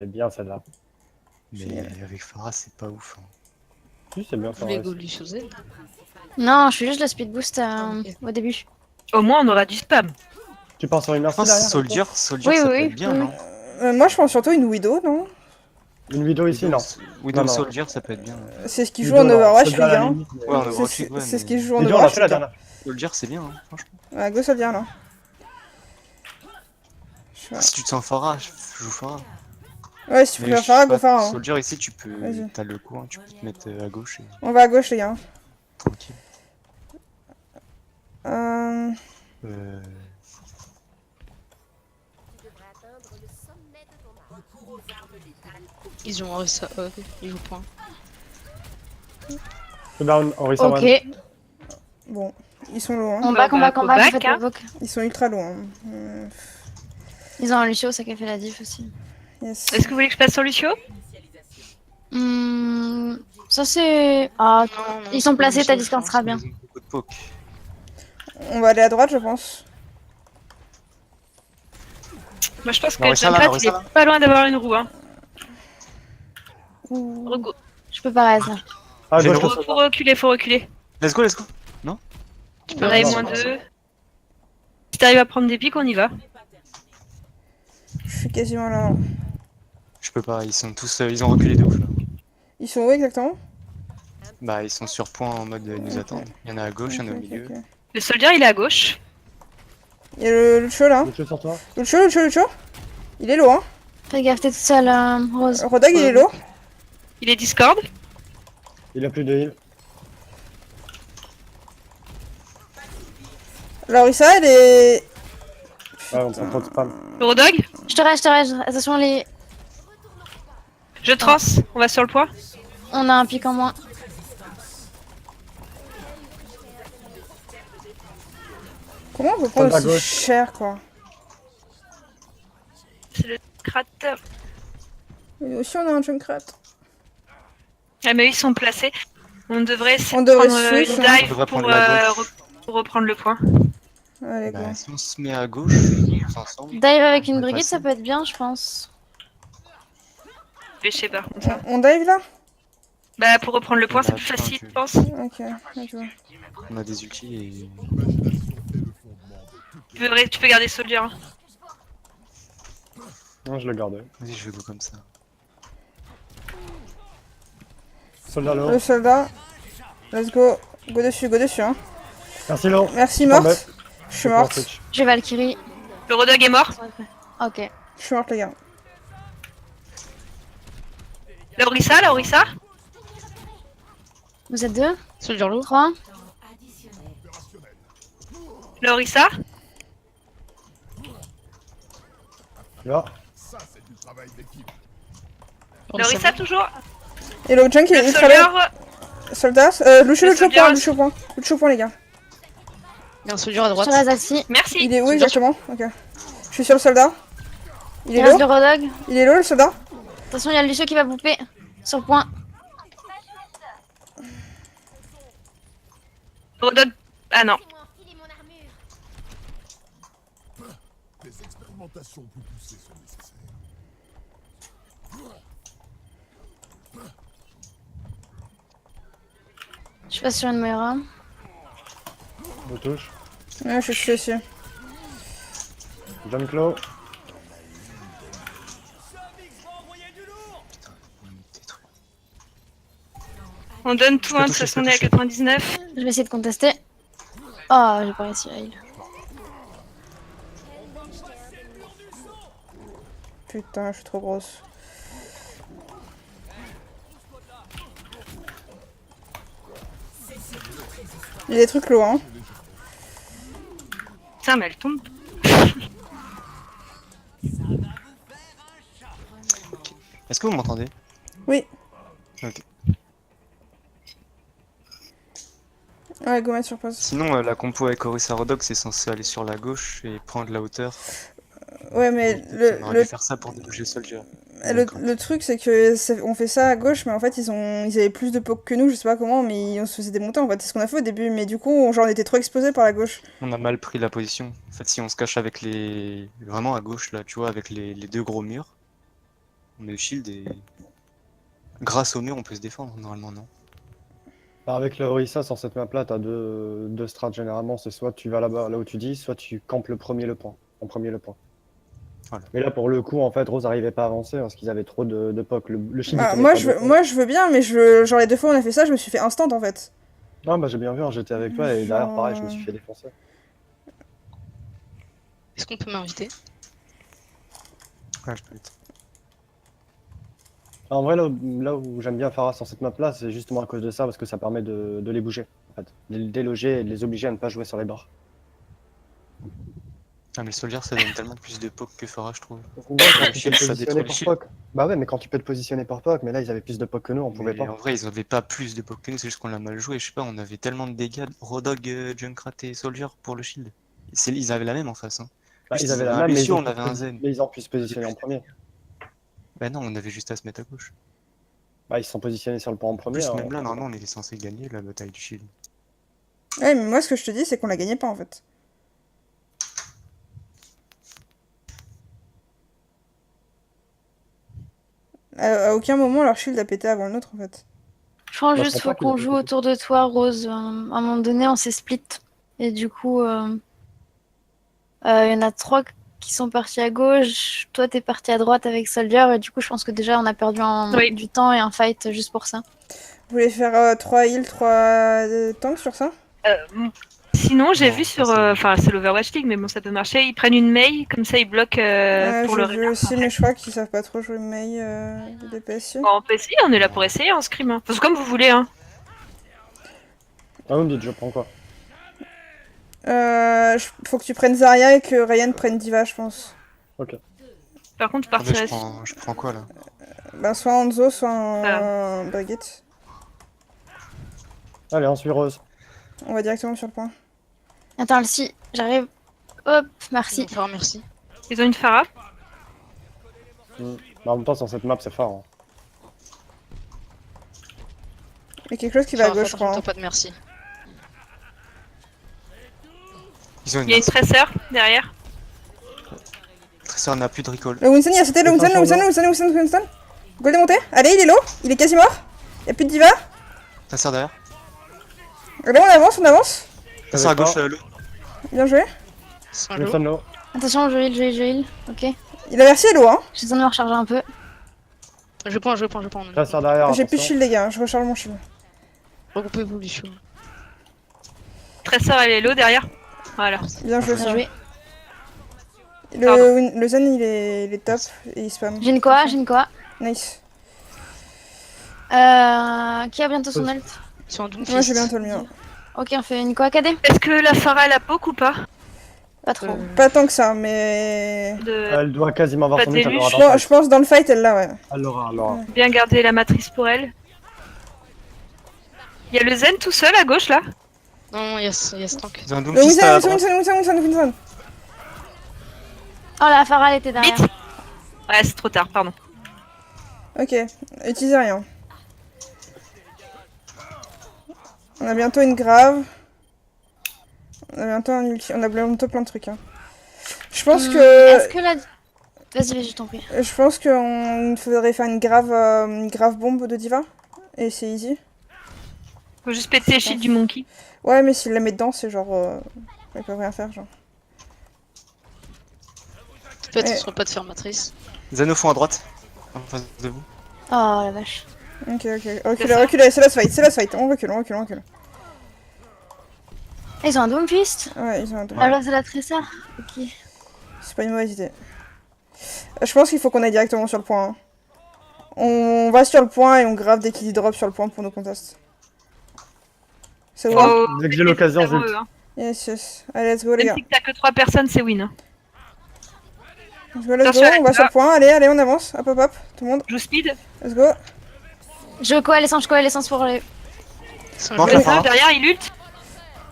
C'est bien celle-là. Mais avec Pharah, c'est pas ouf. Hein. Si, c'est bien Vous voulez ça. go lui sauter? Non, je fais juste le speed boost ok. au début. Au moins, on aura du spam. Tu penses sur une Je merci pense derrière? Soldier, Oui, ça oui, peut oui, être bien, oui. non? Moi, je pense surtout une Widow, non? Une vidéo ici, non. Widow Non, non. Soldier, ça peut être bien. C'est ce qui joue Widow, en non. Overwatch, Soldier à les la gars. limite, mais- Ouais, en Overwatch, ouais, C'est ce mais... qui joue en Widow, on l'a Overwatch, fait la les gars. dernière. Soldier, c'est bien, hein, franchement. Ouais, go Soldier, là. Je sais pas. Si tu te sens Pharah, joue Pharah. Ouais, si tu Mais préfères je Pharah, sais go pas, Pharah. Hein. Soldier, ici, tu peux... Vas-y. T'as le coin, tu peux te mettre à gauche et... On va à gauche, les gars. tranquille. Euh... Euh... Ils ont ça. Ok, ils jouent point. C'est down, Henri Savan. Ok, Bon, ils sont low, hein. on back, on back, on back, back, vous faites hein. le book. Ils sont ultra low, hein. Ils ont un Lucio, ça qui a fait la diff aussi. Yes. Est-ce que vous voulez que je passe sur Lucio? Ça c'est... Ah, Non, non, ils sont placés, ta je distance pense, sera mais bien. ils ont beaucoup de poke. On va aller à droite, je pense. Moi, je pense que Larissa, là, Junkrat, il Larissa, là. est pas loin d'avoir une roue. Hein. Ouh, Rego. je peux pas raise là. Ah, J'ai gauche, le le Faut soldat. reculer, faut reculer. Let's go, let's go. On a non, moins non, 2. Si t'arrives à prendre des pics, on y va. Je suis quasiment là. Je peux pas, ils sont tous... ils ont reculé de ouf, là. Ils sont où exactement? Bah, ils sont sur point en mode ils nous Ok. attendent. Il y en a à gauche, il y en a au Ok, milieu. ok. Le soldier, il est à gauche. Il y a le Lucio, là. Lucio sur toi. Lucio. Il est low, hein. Fais gaffe, t'es toute seule, Rose. Rodog, il est low. Il est Discord. Il a plus de heal. Larissa, elle est... Ouais, on prend trop de spam. Le Rodog. Je te reste. Attention, les... Je trans. On va sur le point. on a un pic en moins. Comment on peut prendre Soldat aussi gauche. cher, quoi? C'est le Junkrat. Mais aussi, on a un Junkrat. Ah, mais ils sont placés. On devrait essayer On de devrait prendre switch, une hein. dive On devrait pour, prendre la gauche. pour reprendre le point. Allez, go. Bah, si on se met à gauche, tous ensemble... Dive avec une Ouais, brigade, facile. ça peut être bien, je pense. Je sais pas. Comme ça. On dive, là? Bah, pour reprendre le point, c'est Bah, plus je facile, pense que- je pense. Ok, vois. On a des ultis et... Tu peux garder soldier. Hein. Non, je le garde. Vas-y, je vais go comme ça. Soldat low. Le soldat. Let's go. Go dessus, hein. Merci, low. Merci, Stand morte. up. Je suis morte. Switch. J'ai Valkyrie. Le Rodog est mort. Ok. Je suis morte, les gars. La Orisa. Vous êtes deux? Soldier lourd. 3. La Orisa. Là. La Orisa toujours. Et le junk, il est Le ultra bien. soldier. Soldat. Lucio soldier. point. Lucio point, les gars. Il y a un soldier à Je droite. te reste assis. Merci. Il est où Soldat. exactement? Ok. Je suis sur le soldat. Il Il est reste le low. Rodog. Il est low, le soldat. Attention, il y a le Lucio qui va bouper. Sur le point. Rodog. Ah non. Des expérimentations plus poussées sont nécessaires. Je passe sur une Moira. On touche. Ouais, je suis dessus. Jump low. On donne tout, peux hein, de toucher, toute façon, on je est peux à 99. Je vais essayer de contester. Oh, j'ai pas réussi à heal. Putain, je suis trop grosse. Il y a des trucs low, hein. Putain, mais elle tombe. Est-ce que vous m'entendez? Oui. Ok. Ouais, go mettre sur pause. Sinon, la compo avec Orisa Rodog, c'est censé aller sur la gauche et prendre la hauteur. Ouais, mais On aurait dû faire ça pour déboucher Soldier. le truc, c'est que on fait ça à gauche, mais en fait, ils avaient plus de poke que nous, je sais pas comment, mais on se faisait démonter, en fait. C'est ce qu'on a fait au début, mais du coup, genre, on était trop exposés par la gauche. On a mal pris la position. En fait, si on se cache avec les... Vraiment à gauche, là, tu vois, avec les deux gros murs, On a le shield et... Grâce au mur, on peut se défendre, normalement, non? Bah, avec le Orisa, sur cette map-là, t'as deux strats généralement. C'est soit tu vas là-bas, là où tu dis, soit tu campes le premier point. Voilà. Mais là, pour le coup, en fait, Rose n'arrivait pas à avancer parce qu'ils avaient trop de POC. Le shield, Bah, il moi, tenait pas de moi, je veux bien, mais genre les 2 fois où on a fait ça, je me suis fait instant en fait. Non, bah j'ai bien vu, hein, j'étais avec toi et derrière, pareil, je me suis fait défoncer. Est-ce qu'on peut m'inviter? Ouais, je peux être. En vrai, là où j'aime bien Pharah sur cette map-là, c'est justement à cause de ça, parce que ça permet de les bouger, en fait. De les déloger et de les obliger à ne pas jouer sur les bords. Ah, mais le soldier, ça donne tellement plus de poke que Pharah, je trouve. Ouais, quand tu peux shield, te ça positionner détruit le pour shield. POC. Bah ouais, mais quand tu peux te positionner pour POC, mais là, ils avaient plus de POC que nous, on pouvait Mais pas. en vrai, ils avaient pas plus de poke que nous, c'est juste qu'on l'a mal joué. Je sais pas, on avait tellement de dégâts. Rodog, Junkrat et Soldier pour le shield. Ils avaient la même en face. Hein. Bah, Juste, ils avaient la un même, mais Lucio, ils ont on avait un pu- Zen. mais ils ont pu se positionner en premier. Bah non, on avait juste à se mettre à gauche. Bah, ils se sont positionnés sur le point en En premier. plus, alors, même là, normalement, on était censé gagner la bataille du shield. Ouais, mais moi, ce que je te dis, c'est qu'on la gagnait pas en fait. À aucun moment, leur shield a pété avant le nôtre en fait. Je pense Bah, juste je faut comprends qu'il a qu'on pas joue fait autour de toi, Rose. À un moment donné, on s'est split. Et du coup, il y en a 3 qui sont partis à gauche. Toi, t'es parti à droite avec Soldier. Et du coup, je pense que déjà, on a perdu Oui. du temps et un fight juste pour ça. Vous voulez faire 3 heals, 3 tanks sur ça? Sinon, j'ai Non, vu ça, sur. c'est- Enfin, c'est l'Overwatch League, mais bon, ça peut marcher. Ils prennent une Mei, comme ça, ils bloquent Ouais, pour le j'ai vu Renard. aussi, mais je crois qu'ils savent pas trop jouer Mei de DPS. Bon, on peut essayer, on est là pour essayer en scrim. Hein. Enfin, c'est comme vous voulez. Hein. Ah, vous me dites, je prends quoi? Faut que tu prennes Zarya et que Ryan prenne Diva, je pense. Ok. Par contre, Attendez, partir je prends quoi là? Bah, soit Hanzo, soit Voilà. un Brigitte. Allez, on suit Rose. On va directement sur le point. Attends, si j'arrive. Hop, merci. Enfin, merci. Ils ont une Pharah. Mais en même temps, sur cette map, c'est fort. Hein. Il y a quelque chose qui va à Enfin, gauche, je crois. attends, Hein. pas de merci. Ils ont Il y a une tresseur derrière. Tracer n'a plus de recall. Le Winston, il a sauté, le Winston, le Winston, le Winston, le Winston, le Winston. Gold est monté. Allez, il est low. Il est quasi mort. Il y a plus de Diva. Tracer derrière. Allez, on avance, on avance. Tracer à gauche, pas. le. Bien joué. C'est un Le lot. stun low. Attention, je heal. Ok. Il a versé low, hein. J'ai besoin de me recharger un peu. Je prends. Tracer derrière. J'ai plus de attention. shield, les gars. Je recharge mon shield. Regroupez-vous, les chevaux. Tresseur, elle est low derrière. Voilà. Bien joué, Bien ça. joué. Le Zen, il est top et il spam. J'ai une Koa. Nice. Qui a bientôt son ult? Ils sont en Doomfist. Moi, j'ai bientôt le mien. Ok, on fait une Koa KD. Est-ce que la Pharah, elle a poke ou pas Pas trop. Pas tant que ça, mais. Elle doit quasiment avoir Pas son ult, elle d'élu, l'aura Je dans le pense, fight. dans le fight, elle l'a, ouais. Elle l'aura, elle l'aura. Bien garder la matrice pour elle. Il y a le Zen tout seul à gauche là. Non, il y a ce tank. Ils ont un Le Doomfist à droite. Winston. Oh, la Pharah, elle était derrière. Vite. Ouais, c'est trop tard, pardon. Ok, utilisez rien. On a bientôt une grave. On a bientôt un ulti. On a bientôt plein de trucs. Hein. Je pense Est-ce que la... Vas-y, je t'en prie. Je pense qu'il faudrait faire une grave bombe de Diva. Et c'est easy. Faut juste péter les shields du monkey. Ouais, mais s'il la met dedans, c'est genre. Ils peuvent rien faire, genre. Faites attention pas de faire matrice. Zen au fond à droite. En face de vous. Oh, la vache. Ok. Reculez, c'est la fight. On recule. Ah, ils ont un Doomfist. Ouais, ils ont un double. Alors, c'est la Tressor. Ok. C'est pas une mauvaise idée. Je pense qu'il faut qu'on aille directement sur le point. Hein. On va sur le point et on grave dès qu'il drop sur le point pour nos contests. C'est bon? Faut... Dès que j'ai l'occasion, je Nerveux, ult. hein. Yes. Allez, let's go, les Même gars. si t'as que 3 personnes, c'est win. Hein. Let's go, Attention, on va sur le point. Allez, on avance. Hop, tout le monde. Joue speed. Let's go. Je coalescence pour les... C'est un Bon, jeu. la Tresseur Pharah. derrière, il ult.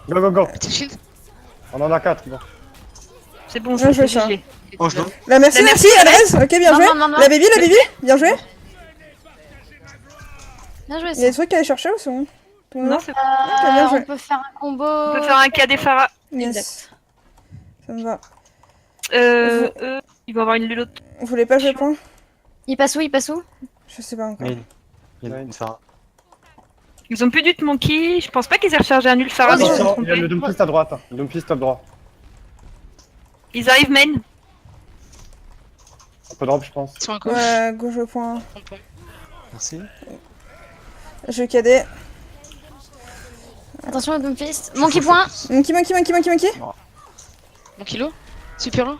Go. Petit shield. On en a 4. Bon. C'est bon, Bien je joué, fais ça. GG. Oh, je l'ai. La merci, La Adresse. Ok, bien Non, joué. non. La baby, bien joué. Bien joué, Il y a des ça. trucs à aller chercher ou c'est bon? Tout le monde Non, va c'est Ok, bien joué. On peut faire un combo... On peut faire un KD Pharah. Yes. Ça me va. Ils vont avoir une lulote. Vous voulez pas jouer point? Il passe où? Il passe où? Je sais pas encore. Mais il y a une Pharah. Ils ont plus du monkey. Je pense pas qu'ils aient rechargé un Ulfara. Ah, mais ils se sont Attention, il y a trompés. le Doomfist à droite. Le Doomfist top droit. Ils arrivent main. Un peu drop, je pense. Ils sont à gauche. Ouais, gauche au point. Tampon. Merci. Je vais cadet. Attention au Doomfist. Monkey point. Monkey. Mon kilo. Super loin.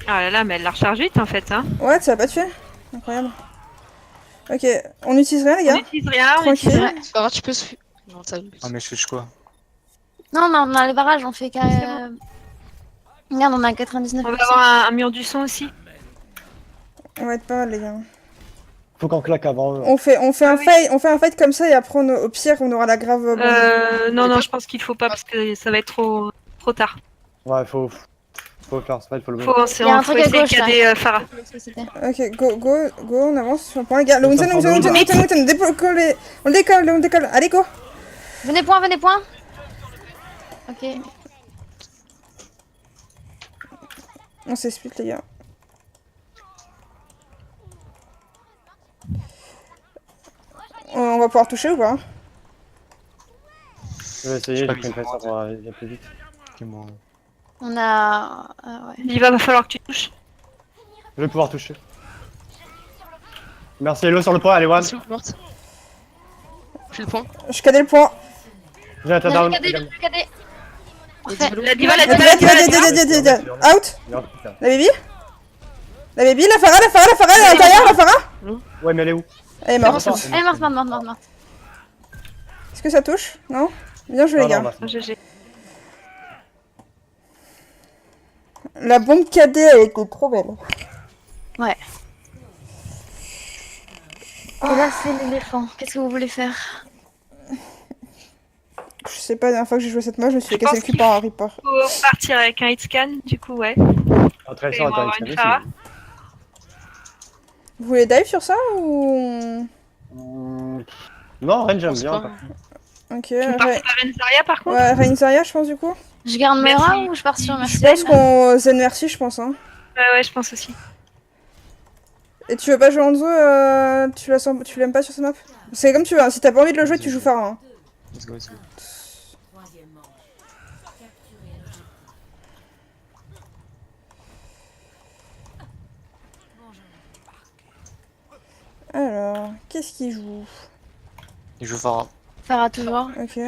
Ah là là, mais elle l'a rechargé vite en fait. Hein. Ouais, ça va pas tuer. Incroyable. Ok, on n'utilise rien, les On gars. n'utilise rien, on Tranquille. utilise rien. C'est pas grave, tu peux se. Non, ça me Ah mais je fais quoi? Non, mais on a les barrages, on fait qu'à. Regarde, on a 99%. On va avoir un mur du son aussi. On va être pas mal, les gars. Faut qu'on claque avant eux. On fait un oui. fight, on fait un fight comme ça et après, au pire, on aura la grave. Non, je pense qu'il faut pas parce que ça va être trop tard. Ouais, faut faire ça, il faut le Faut, Il y a un truc à essayer gauche, qu'il y a là. des Pharah. Ok, go, on avance sur le point, les gars. Le Winston, on décolle. Allez, go. Venez point. Ok. On s'explique, les gars. On va pouvoir toucher ou pas? Je vais essayer, Je sais pas, j'ai pris une ils sont presse pour aller plus vite. Ok, bon. On a. Ouais. Il va falloir que tu touches. Je vais pouvoir toucher. Merci Hello sur le point, allez One. suis morte. J'ai le point. Je cadais le point. J'ai un On a down. le cadet. Parfait. La diva, La diva. Out. La baby, la Pharah, elle est à l'intérieur, la Pharah. Ouais, mais elle est où? Elle est morte. Attends. Elle est morte. Est-ce que ça touche? Non? Bien joué, les gars. GG. La bombe cadet, elle était trop belle. Et là, c'est l'éléphant. Qu'est-ce que vous voulez faire? Je sais pas, la dernière fois que j'ai joué cette map, je me suis fait Je casser le pense cul qu'il par un Reaper. Faut partir avec un hit scan, du coup, ouais. Ah, très Et sûr, on va avoir attends, une il Pharah. Vous voulez dive sur ça ou... Non, Ren, j'aime pense bien. pas. par contre. Ok, On part sur la Renzaria par contre. ouais, Rain Zarya, je pense, du coup. Je garde Merci. Mera ou je pars sur Je Mercedes? pense qu'on zen merci, je pense. Hein. Ouais, je pense aussi. Et tu veux pas jouer en deux, tu l'aimes pas sur cette map? C'est comme tu veux, hein. Si t'as pas envie de le jouer, tu joues Pharah. Hein. Let's go, let's go. Alors, qu'est-ce qu'il joue? Et je Pharah. Farah toujours. Ok.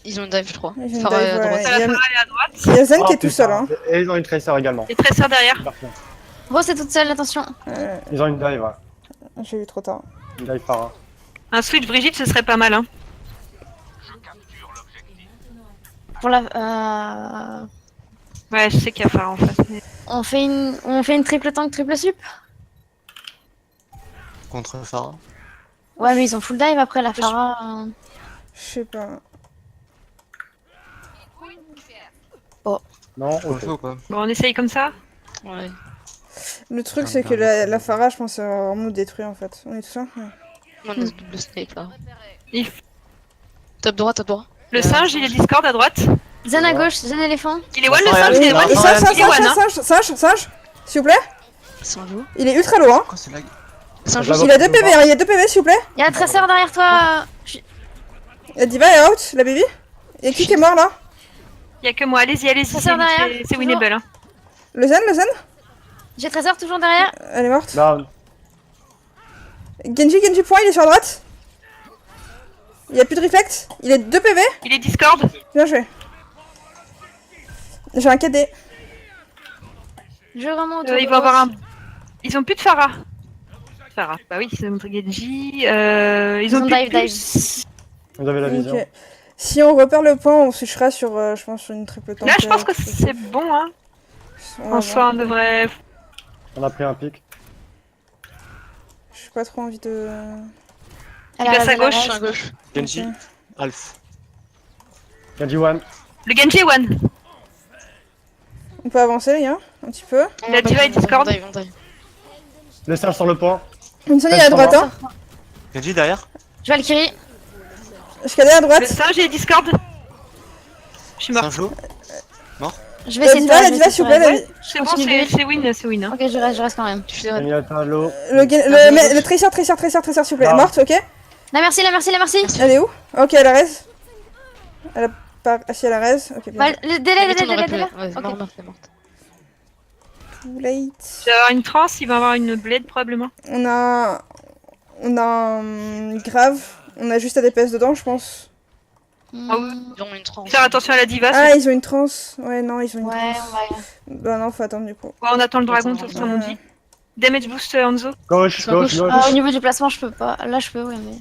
Ils ont une dive 3. Ils ont une Pharah dive, à droite. ouais. La Pharah elle est à droite. Il y a Zen Oh, qui est tout putain. seul. Hein. Et ils ont une tracer également. Et Tracer derrière. Parfait. Rose est toute seule, attention. Ils ont une dive, ouais. J'ai eu trop tard. Une dive Pharah. Un switch Brigitte, ce serait pas mal. Hein. Pour la. Ouais, je sais qu'il y a Pharah en face. Mais... On fait une triple tank, triple sup. Contre Pharah. Ouais, mais ils ont full dive après la Farah. Je sais pas. Non, On le ok. fait ou pas? Bon, on essaye comme ça. Ouais. Le truc, c'est que la Farah, je pense, ça va vraiment nous détruire en fait. On est tout ça? Ouais. On a double snipe là. Il- Top droit, top droit. Le singe, il est Discord à droite. Zen à gauche, Zen éléphant. Il est one, le Pharah, singe, il est elle est one. là. Sage, s'il vous plaît. C'est un jeu. Il est ultra low, hein. Quoi, c'est lag? C'est un Je jeu. la vois. Il a 2 PV, hein. Il y a 2 PV, s'il vous plaît. Il y a un traceur derrière toi. La diva est out, la baby. Et qui est mort là? Il y a que moi, allez-y, Ça sert derrière, c'est toujours. winnable. Hein. Le zen? J'ai traceur toujours derrière. Elle est morte. Down. Genji point, il est sur la droite. Il y a plus de reflect. Il est 2 PV. Il est Discord. Bien joué. J'ai un KD. Je vraiment autour. Ils de vont avoir Rose. un. Ils ont plus de Pharah. Pharah, bah oui, ils ont Genji. Ils ont plus dive, de dive. puce. Vous avez la vision. Ok. Si on repère le point, on switchera sur, je pense, sur une triple tank. Là, je pense que c'est bon, hein. on va En soi, on devrait. On a pris un pic. J'ai pas trop envie de... Elle Il a passe la à gauche. Je suis à gauche. Genji, Ok. Alf. Genji One. Le Genji est one. On peut avancer, les gars, un petit peu. La diva est Discord. On dive, on dive. Le singe sur le point. Winston, il est à droite, hein. Genji derrière. Valkyrie. Je KD à Le droite. singe est Discord. Je suis mort. Singe low. Je vais essayer de Diva, faire- la je vais Diva, essayer s'il vous de plaît. faire- la- C'est bon, Continue. c'est win. Hein. Ok, je reste quand même. Tu fais Zenyatta, l'eau. Le Tracer, s'il vous plaît. Non. Morte, ok. La merci. Elle est où? Ok, elle a raise. Elle a pas. Ah si, elle a raise. Ok, bien. Bah, le délai. Ouais, c'est Ok. mort, c'est morte. Too late. Tu vas avoir une trans, il va avoir une blade probablement. On a grave. On a juste à DPS dedans, je pense. Ah oui. Ils ont une tranche. Faire attention à la diva. Ah, ils ont une trans. Ouais, non, ils ont une Ouais, trans. on va. Bah non, faut attendre du coup. Ouais, on attend le dragon, tout ça, on Ouais. dit. Damage boost Hanzo. Gauche, Sur gauche. gauche, Ah, au gauche. niveau du placement, je peux pas. Là, je peux, ouais, mais.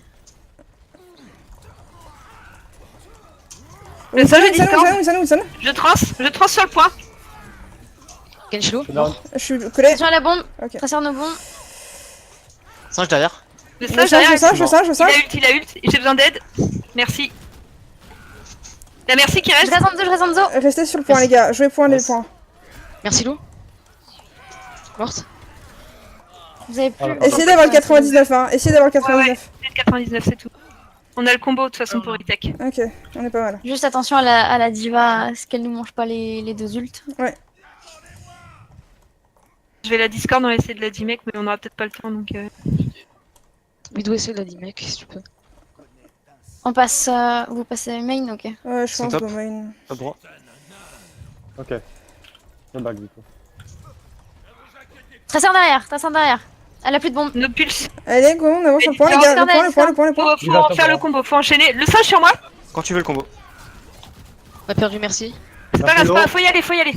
Le seul est Wilson. Je trans sur le point. Kenshiro. Non, Je suis collé. Attention à la bombe. Ok. Tracer nos bombes. Singe derrière. Le Je singe sens, derrière. je sens. Il a ult. J'ai besoin d'aide. Merci. La merci qui Je reste. reste en dessous. Restez sur le point, les gars. Jouez point, les Yes. points. Merci Lou. Morte. Vous avez plus. Ah, Essayez d'avoir le 99, hein. Essayez d'avoir le Ouais, ouais. 99. C'est 99, c'est tout. On a le combo de toute façon pour retech. Ok, on est pas mal. Juste attention à la diva, à ce qu'elle nous mange pas les deux ults. Je vais la Discord, on va essayer de la D-Mec, mais on aura peut-être pas le temps donc. Midway essaie de la dit mec si tu peux. On passe. Vous passez main, ok. Ouais, je Ils sont pense top. go main. Top droit. ok. Le back du coup. Tracer derrière. Elle a plus de bombes. Nos pulses. Allez, go, on avance sur le point, les Alors, gars. regardez, Le point. Faut faire le combo, faut enchaîner. Le singe sur moi. Quand tu veux le combo. On a perdu merci. C'est pas grave, c'est pas grave, faut y aller.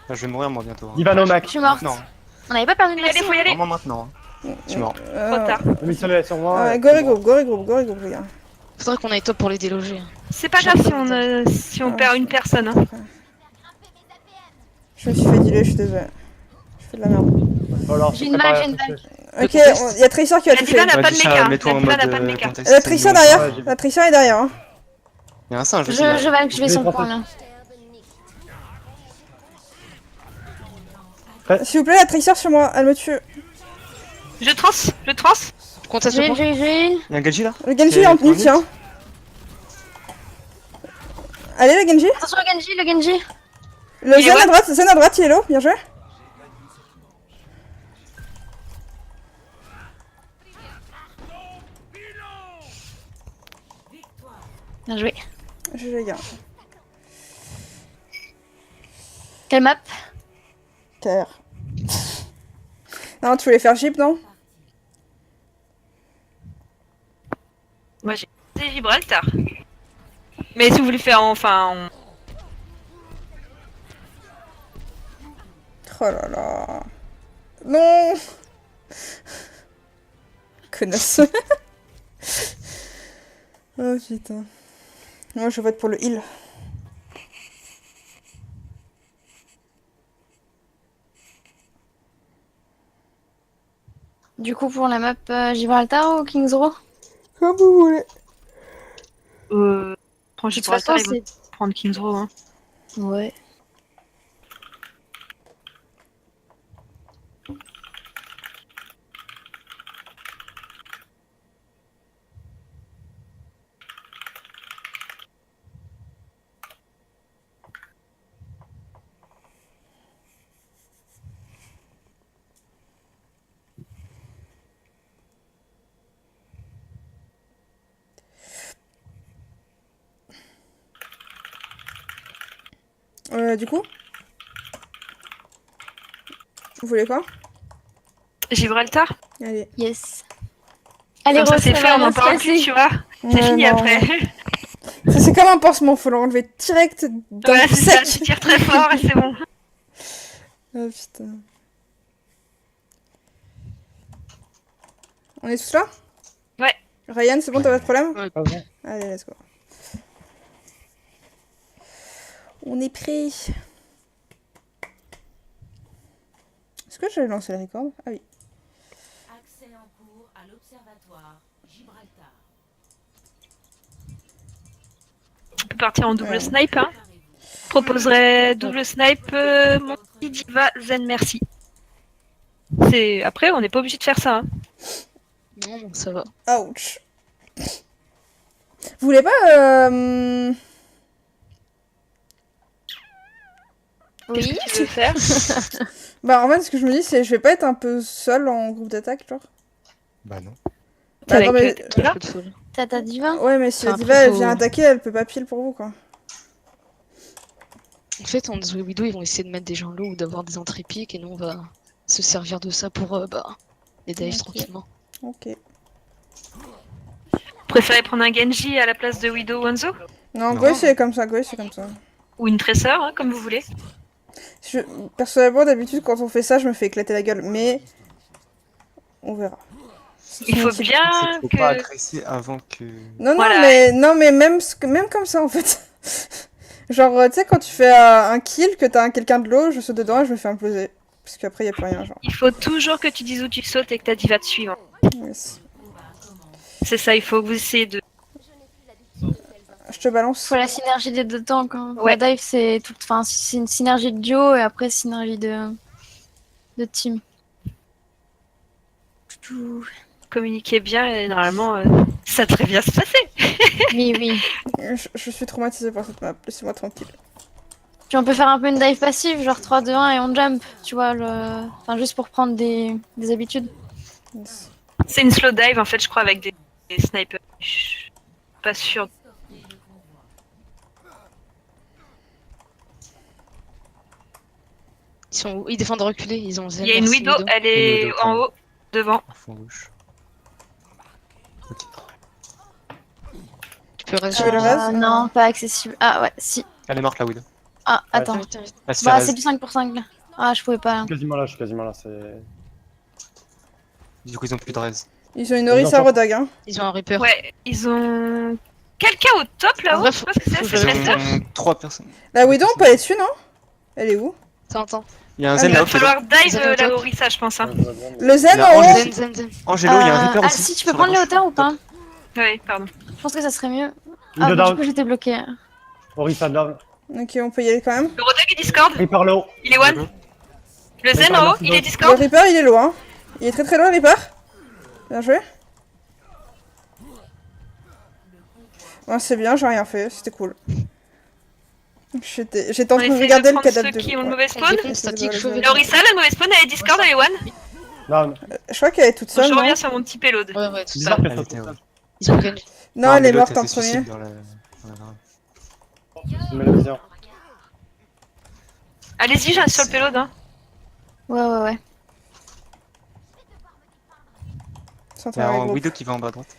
Ah, je vais mourir moi bientôt. Hein. Divano Mac. Je suis morte. Non, On n'avait pas perdu de Faut y aller. vraiment maintenant. Hein. Je suis mort. Trop tard. Le missile est sur moi. Ouais, go regroupe, les gars. Faudrait qu'on aille top pour les déloger. C'est pas grave si on perd une personne. Hein. Je me suis fait dealer, je suis désolé. Je fais de la merde. Alors, J'ai une bague, j'ai une bague. Ok, il y a Tracer qui va La toucher. diva n'a Ouais, pas de Disha, mecha. La mets-toi en diva n'a mode pas de mecha. contest. La Tracer Ouais, derrière. j'ai vu. La Tracer est derrière. Hein. Il y a un singe Je aussi. là. valve, je vais sur le Je point là. S'il vous plaît, la Tracer sur moi, elle me tue. Je trans. Conteste J'ai le une, point. j'ai une. Il y a un Genji là. Le Genji C'est est en pour ulti, hein. Allez, le Genji. Attention le Genji. Le Il est Zen à droite, il est low, bien joué. Bien joué. Je les gars. Quelle map? Terre. Non, tu voulais faire Jeep, non? Moi j'ai Gibraltar. Mais si vous voulez faire enfin. Oh là là. Non. Connasse. Oh putain. Moi je vote pour le heal. Du coup, pour la map Gibraltar ou Kings Row? Comme vous voulez. Prends De toute Gibraltar, façon, ils vont prendre Kings Row. Hein. Ouais. Du coup vous voulez quoi? Gibraltar. Allez. Yes. Allez, Comme ça Rose, c'est ça fait, va on bien en se parle passer. plus, tu vois. C'est Ouais, fini non. après. Ça, c'est comme un pansement, faut l'enlever direct dans Voilà, le c'est ça, sec. tu tires très fort et c'est bon. Oh putain. On est tous là? Ouais. Ryan, c'est bon, t'as pas de problème? Ah bon. Allez, let's go. On est prêt. Est-ce que j'avais lancé le record? Ah oui. Accès en cours à l'observatoire Gibraltar. On peut partir en double snipe. Hein. Je proposerais double snipe, mon petit diva, Zen, merci. Après, on n'est pas obligé de faire ça. Hein. Non, bon, ça va. Ouch. Vous voulez pas Qu'est-ce que tu veux faire? Bah, en fait, ce que je me dis, c'est je vais pas être un peu seule en groupe d'attaque, genre. Bah non. Bah, Avec attends, mais... Diva. T'as ta diva? Ouais, mais si la Enfin, diva après, elle faut- vient attaquer, elle peut pas pile pour vous, quoi. En fait, en Zoé Widow, ils vont essayer de mettre des gens low ou d'avoir des entrées piques et nous, on va se servir de ça pour les dives Ok. tranquillement. Ok. Préférez prendre un Genji à la place de Widow Wanzo? Non, Non. Goy c'est comme ça, Goy c'est comme ça. Ou une Tracer, hein, comme vous voulez. Je... Personnellement, d'habitude, quand on fait ça, je me fais éclater la gueule, mais... On verra. Il faut C'est- bien Faut que... pas agresser avant que. Non, Voilà. non, mais même, même comme ça, en fait. Genre, tu sais, quand tu fais un kill, que t'as quelqu'un de l'eau, je saute dedans et je me fais imploser. Parce qu'après, y a plus rien, genre. Il faut toujours que tu dises où tu sautes et que ta diva te suive. Yes. C'est ça, il faut que vous essayez de... Je te balance. Faut la synergie des deux temps quand Ouais. la dive c'est tout, enfin c'est une synergie de duo et après synergie de team. Tout. communiquer bien et normalement, ça devrait bien se passer. Oui oui. Je suis traumatisée par cette map, laissez-moi tranquille. Puis on peut faire un peu une dive passive, genre 3-2-1 et on jump, tu vois, enfin juste pour prendre des habitudes. Yes. C'est une slow dive en fait, je crois, avec des snipers. Je suis pas sûre. Ils défendent reculer, ils ont Zen. Il y a une merci, Widow, elle est Une Widow, en haut, devant. À fond gauche. Ok. Tu peux rester. Tu veux le reste Non, pas accessible. Ah ouais, si. Elle est morte la Widow. Ah, attends. Vite, vite. Elle se fait Bah raise. c'est du 5 pour 5 là. Ah, je pouvais pas. Je suis quasiment là, c'est... Du coup, ils ont plus de raise. Ils ont une Orisa Rodag, hein. Ils ont un Reaper. Ouais, ils ont... Quelqu'un au top là-haut, Ouais, je sais pas ce que c'est, faut c'est que je Tracer. Ils ont 3 personnes. La Widow, on peut aller dessus, non? Elle est où? Attends. Il y a un Ah, Zen Il va là-haut. falloir dive Ils ont le la top. Orisa, je pense. Hein. Le Zen La en haut? Angèle. Zen. Angelo, il y a un Reaper Ah aussi. si, tu peux sur la prendre les gauche. hauteurs ou pas? Ouais, pardon. Je pense que ça serait mieux. Une Ah, de du down. coup j'étais bloquée. Orisa down. Ok, on peut y aller quand même. Le Rodog est Discord, Reaper low. il est one. Le Zen en haut, il est Le Discord. Reaper, il est loin. Il est très très loin, le Reaper. Bien joué. Ouais, c'est bien, j'ai rien fait, c'était cool. J'étais en On train de essaie regarder de le prendre cadavre ceux de... qui ont le Ouais. mauvais spawn. Défense statique, désolé, chauve. La Orisa, la mauvaise spawn, elle est Discord, elle est one. Down. Je crois qu'elle est toute Je seule, non? reviens sur mon petit payload. Ouais, tout ça. Bizarre qu'elle Elle soit était, toute ouais. seule. Ils ont Genji. Non, elle mais est l'autre, morte en s'est suicidée premier. dans la drague. Je mets la vision. Allez-y, je reste sur le payload. Hein. Ouais. Sans Il y a travail un groupe. Widow qui va en bas à droite.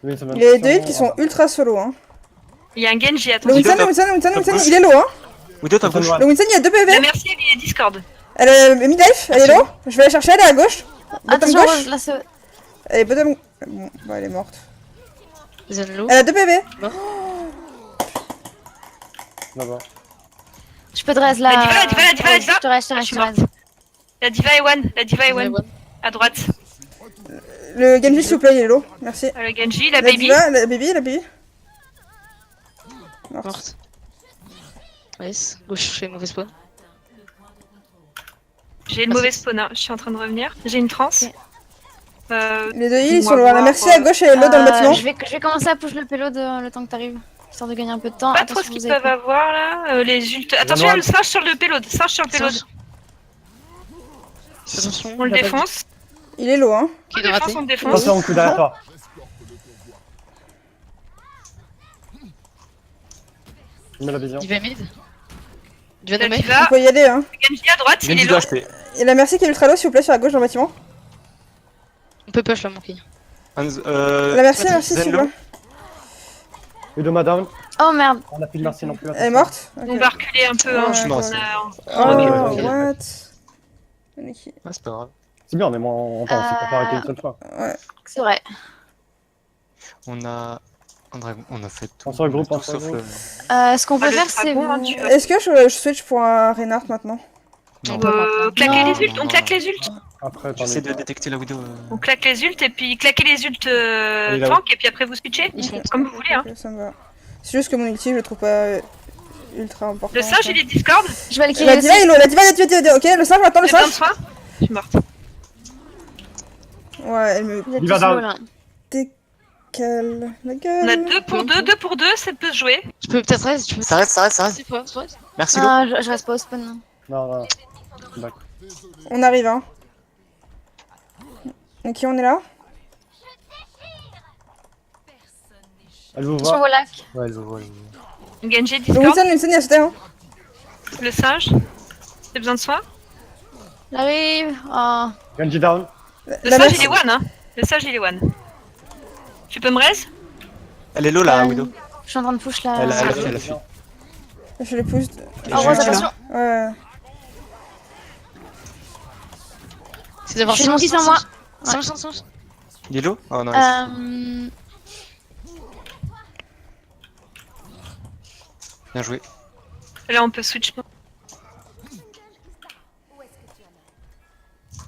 Oui, ça va. Il y a les deux hits qui sont ultra solo, hein. Il y a un Genji, Le attention. Winston, top. il est low, hein. Widow, t'as gauche. Ouais. Le Winston, il y a 2 La PV. Mercy, elle est Discord. Elle est mid-life, elle est low. Je vais la chercher, elle est à gauche. Bottom Attention, gauche. là c'est... Elle est bottom... Bon, bah, elle est morte. Zen low. Elle a 2 PV. Là-bas. Je peux te reste là. La diva. Je te reste, Je suis morte. La Diva est one. La Diva est one. À droite. Le Genji, s'il vous plaît, il est low. Merci. Le Genji, la La Baby. diva, la baby. Morte. Morte. Nice. Gauche, je fais mauvais spawn. J'ai le mauvais spawn, hein. Je suis en train de revenir. J'ai une transe. Les deux heals, ils Dis-moi sont loin. La voir, Mercy à gauche, elle est low dans le bâtiment. Je vais commencer à push le payload le temps que t'arrives. Histoire de gagner un peu de temps. Pas trop ce qu'ils peuvent avoir là. Les ult. Attention, noir. le singe sur le payload. Singe sur le payload. Attention, On le la défonce. Il est low, hein. On Qui le est défonce, raté. on le défonce. Attention, coup derrière toi. Je mets la vision. Il va mid. Il va La nommer. On Diva. peut y aller, hein. Genji à droite, il est Genji low. doit HP. Et la Mercy qui est ultra low, s'il vous plaît, sur la gauche dans le bâtiment. On peut push là, mon qui. La Mercy, Zen merci, s'il vous low. plaît. Widow madame. Oh merde. On a plus de merci non plus. Elle est morte. On Ok. va reculer un peu. Oh, Hein. je suis mort aussi. Oh, ok. what? Ah, c'est pas grave. C'est bien, mais moi, on pense qu'on peut arrêter une seule fois. Ouais. C'est vrai. On a un dragon. On a fait tout. On se regroupe, tout on se sauf regroupe. Ce qu'on peut le faire, c'est... dragon, hein, tu vois. Est-ce que je switch pour un Reinhardt maintenant? Non. Claquer Non. les ults, on claque les ults. Après, J'essaie de détecter la Widow. On claque les ults et puis claquez les ults est là-haut. tank et puis après vous switchez. Ils sont Comme vous voulez. Hein. Ok, ça me va. C'est juste que mon ulti, je le trouve pas ultra important. Le singe il est Discord. Je vais le La killer diva aussi. est low, la diva est low. Ok, le singe, maintenant le J'ai besoin de singe. soin. Je suis morte. Ouais, elle me Vous êtes Diva tous down. low, là. Laquelle? On a Laquelle? 2 pour 2, 2 pour 2, ça peut se jouer. Je peux peut-être reste, je peux Ça reste, ça reste, ça reste. C'est quoi, c'est vrai. Merci, Lo. Ah, je reste pas au spawn. Non, non. D'accord. On arrive, hein. Ok, on est là. Elle vous Sur voit. vos lacs. Ouais, elle vous voit. Genji, Le Discord, Winston, il a sauté, hein. le singe. T'as besoin de soin? J'arrive. Oh. Genji down. Le La singe, Mercy. il est one, hein. Le singe, il est one. Tu peux me raise? Elle est low là, Euh, Widow. Je suis en train de push là. Elle a fait, elle a fait. Je les pousse. Et Oh, je Rose, lui dis, attention. là. Ouais. C'est d'avoir Je suis monkey sur moi. Singe. Il est low? Oh non, bien joué. Là, on peut switch.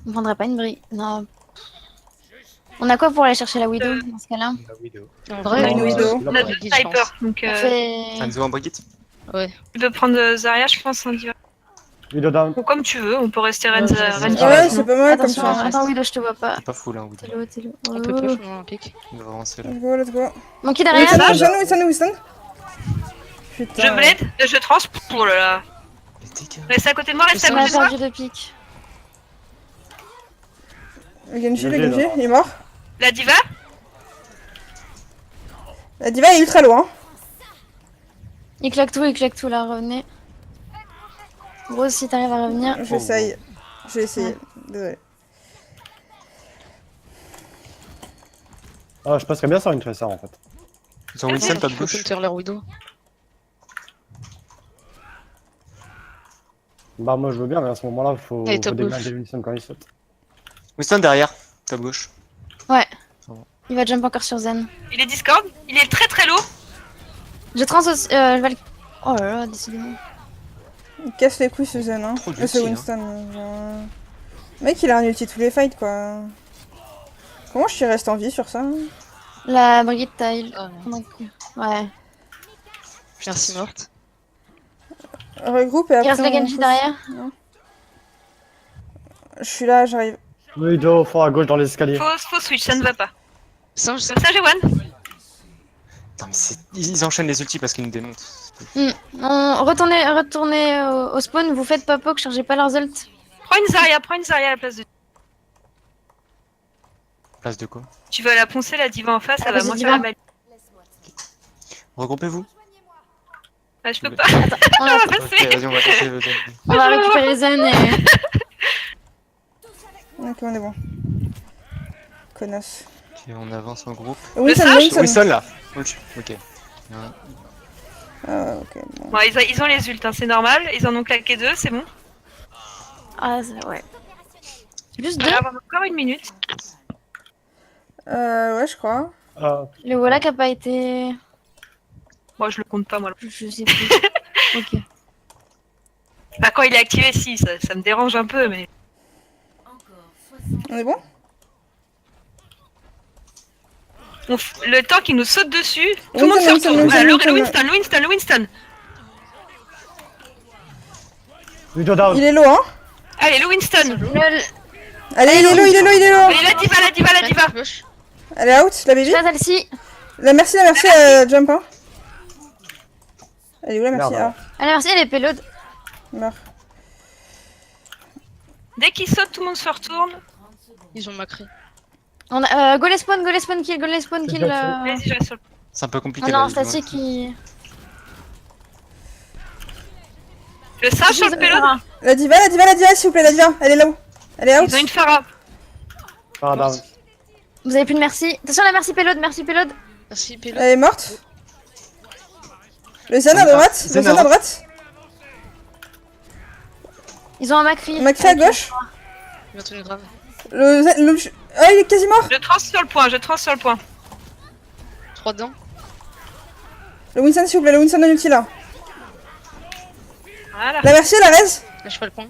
On prendrait pas une brille. Non. On a quoi pour aller chercher la Widow dans ce cas-là? En On a vrai, une Widow. On a 2 Brigitte, je pense. snipers, donc On fait... Hanzo en Brigitte? Ouais. tu peux prendre Zarya, je pense, en diva. Widow down. Ou comme tu veux, on peut rester Ouais, Renz je- Renz Ah Ouais, diva. c'est pas mal comme Attention, ça. attends Widow, je te vois pas. C'est pas fou là, Widow. T'es low. On peut push, on pique. Il va avancer là. Let's go, let's go. Monkey derrière. Winston. Putain. Je blade, je trans. Oh là là. Les dégâts. Reste à côté de moi, reste à On côté a de moi. perdu de pique. Le Genji, Genji, là. il est mort. La diva? La diva est ultra loin. Il claque tout là, revenez. Rose, si t'arrives à revenir. J'essaye. J'ai essayé. Désolé. Ah, je passerais bien sur une Tracer en fait. Ils ont Wilson, top Faut gauche. counter leur Widow. Bah, moi je veux bien, mais à ce moment-là, faut Et top déglinguer gauche. Wilson quand il saute. Winston derrière, top gauche. Ouais. Il va jump encore sur Zen. Il est Discord, il est très très low. Je trans aussi. Je vais le... Oh là là, décidément. Il casse les couilles, ce Zen, hein. Trop d'ulti, C'est Winston. Le mec, il a un ulti tous les fights, quoi. Comment je suis resté en vie sur ça? La Brigitte tile. Ah, non. Ouais. Merci morte. Regroupe et Il après. reste la on Genji pousse. derrière. Je suis là, j'arrive. Widow, fort à gauche dans les escaliers. Faut switch, ça ne va pas. Singe, Le singe est one. Putain, mais ils enchaînent les ultis parce qu'ils nous démontent. Retournez au spawn, vous faites pas poke, chargez pas leurs ult. Prends une Zarya à la place de. Place de quoi? Tu veux la poncer la diva en face, ça Ah, va vas-y, moins diva. faire la mal. Regroupez-vous. Ah, je peux pas. On va, va Ok, passer. vas-y, on va passer le on va récupérer Zen et... Ok, on est bon. Connasse. Ok, on avance en groupe. Winston, singe Winston. Winston là. Ok. Ah, ok, bon. Bon, ils ont les ults, hein, c'est normal. Ils en ont claqué 2, c'est bon. Ah, ouais. Juste On deux. va avoir encore une minute. Ouais, je crois. Ah, Le Wallach a pas été... Moi, je le compte pas, moi. Je sais plus. Ok. Bah, quand il est activé, si, ça me dérange un peu, mais. Encore 60 On est bon? Le temps qu'il nous saute dessus, tout le monde se Winston, retourne. Winston, Le Winston. Widow down. Il est low, hein? Allez, le Winston. Allez, il est low. Allez, la diva. Push. Elle est out, la baby. Je fais celle-ci. La merci, jump, hein. Elle est où la merci? Merde. Ah, Allez, merci, elle est payload. meurt. Dès qu'il saute, tout le monde se retourne. Ils ont macré. On a... go les spawn kill. Vas-y, je reste sur le. C'est un peu compliqué. Oh là, non, ils Stacy vont- qui... Le singe sur le payload. La diva, s'il vous plaît, la diva. Elle est là-haut. Elle est out. Ils ont une Pharah. Ah, down. Vous avez plus de merci. Attention, la merci payload. Merci, Pélo. Elle est morte. Le Zen à droite. Zen à droite. Ils ont un Macri. Macri à gauche. Bientôt une grave. Ah, il est quasi mort. Je trans sur le point. 3 dedans. Le Winston, s'il vous plaît, le Winston de l'ulti là. Voilà. La merci, la res. Lâche pas le point.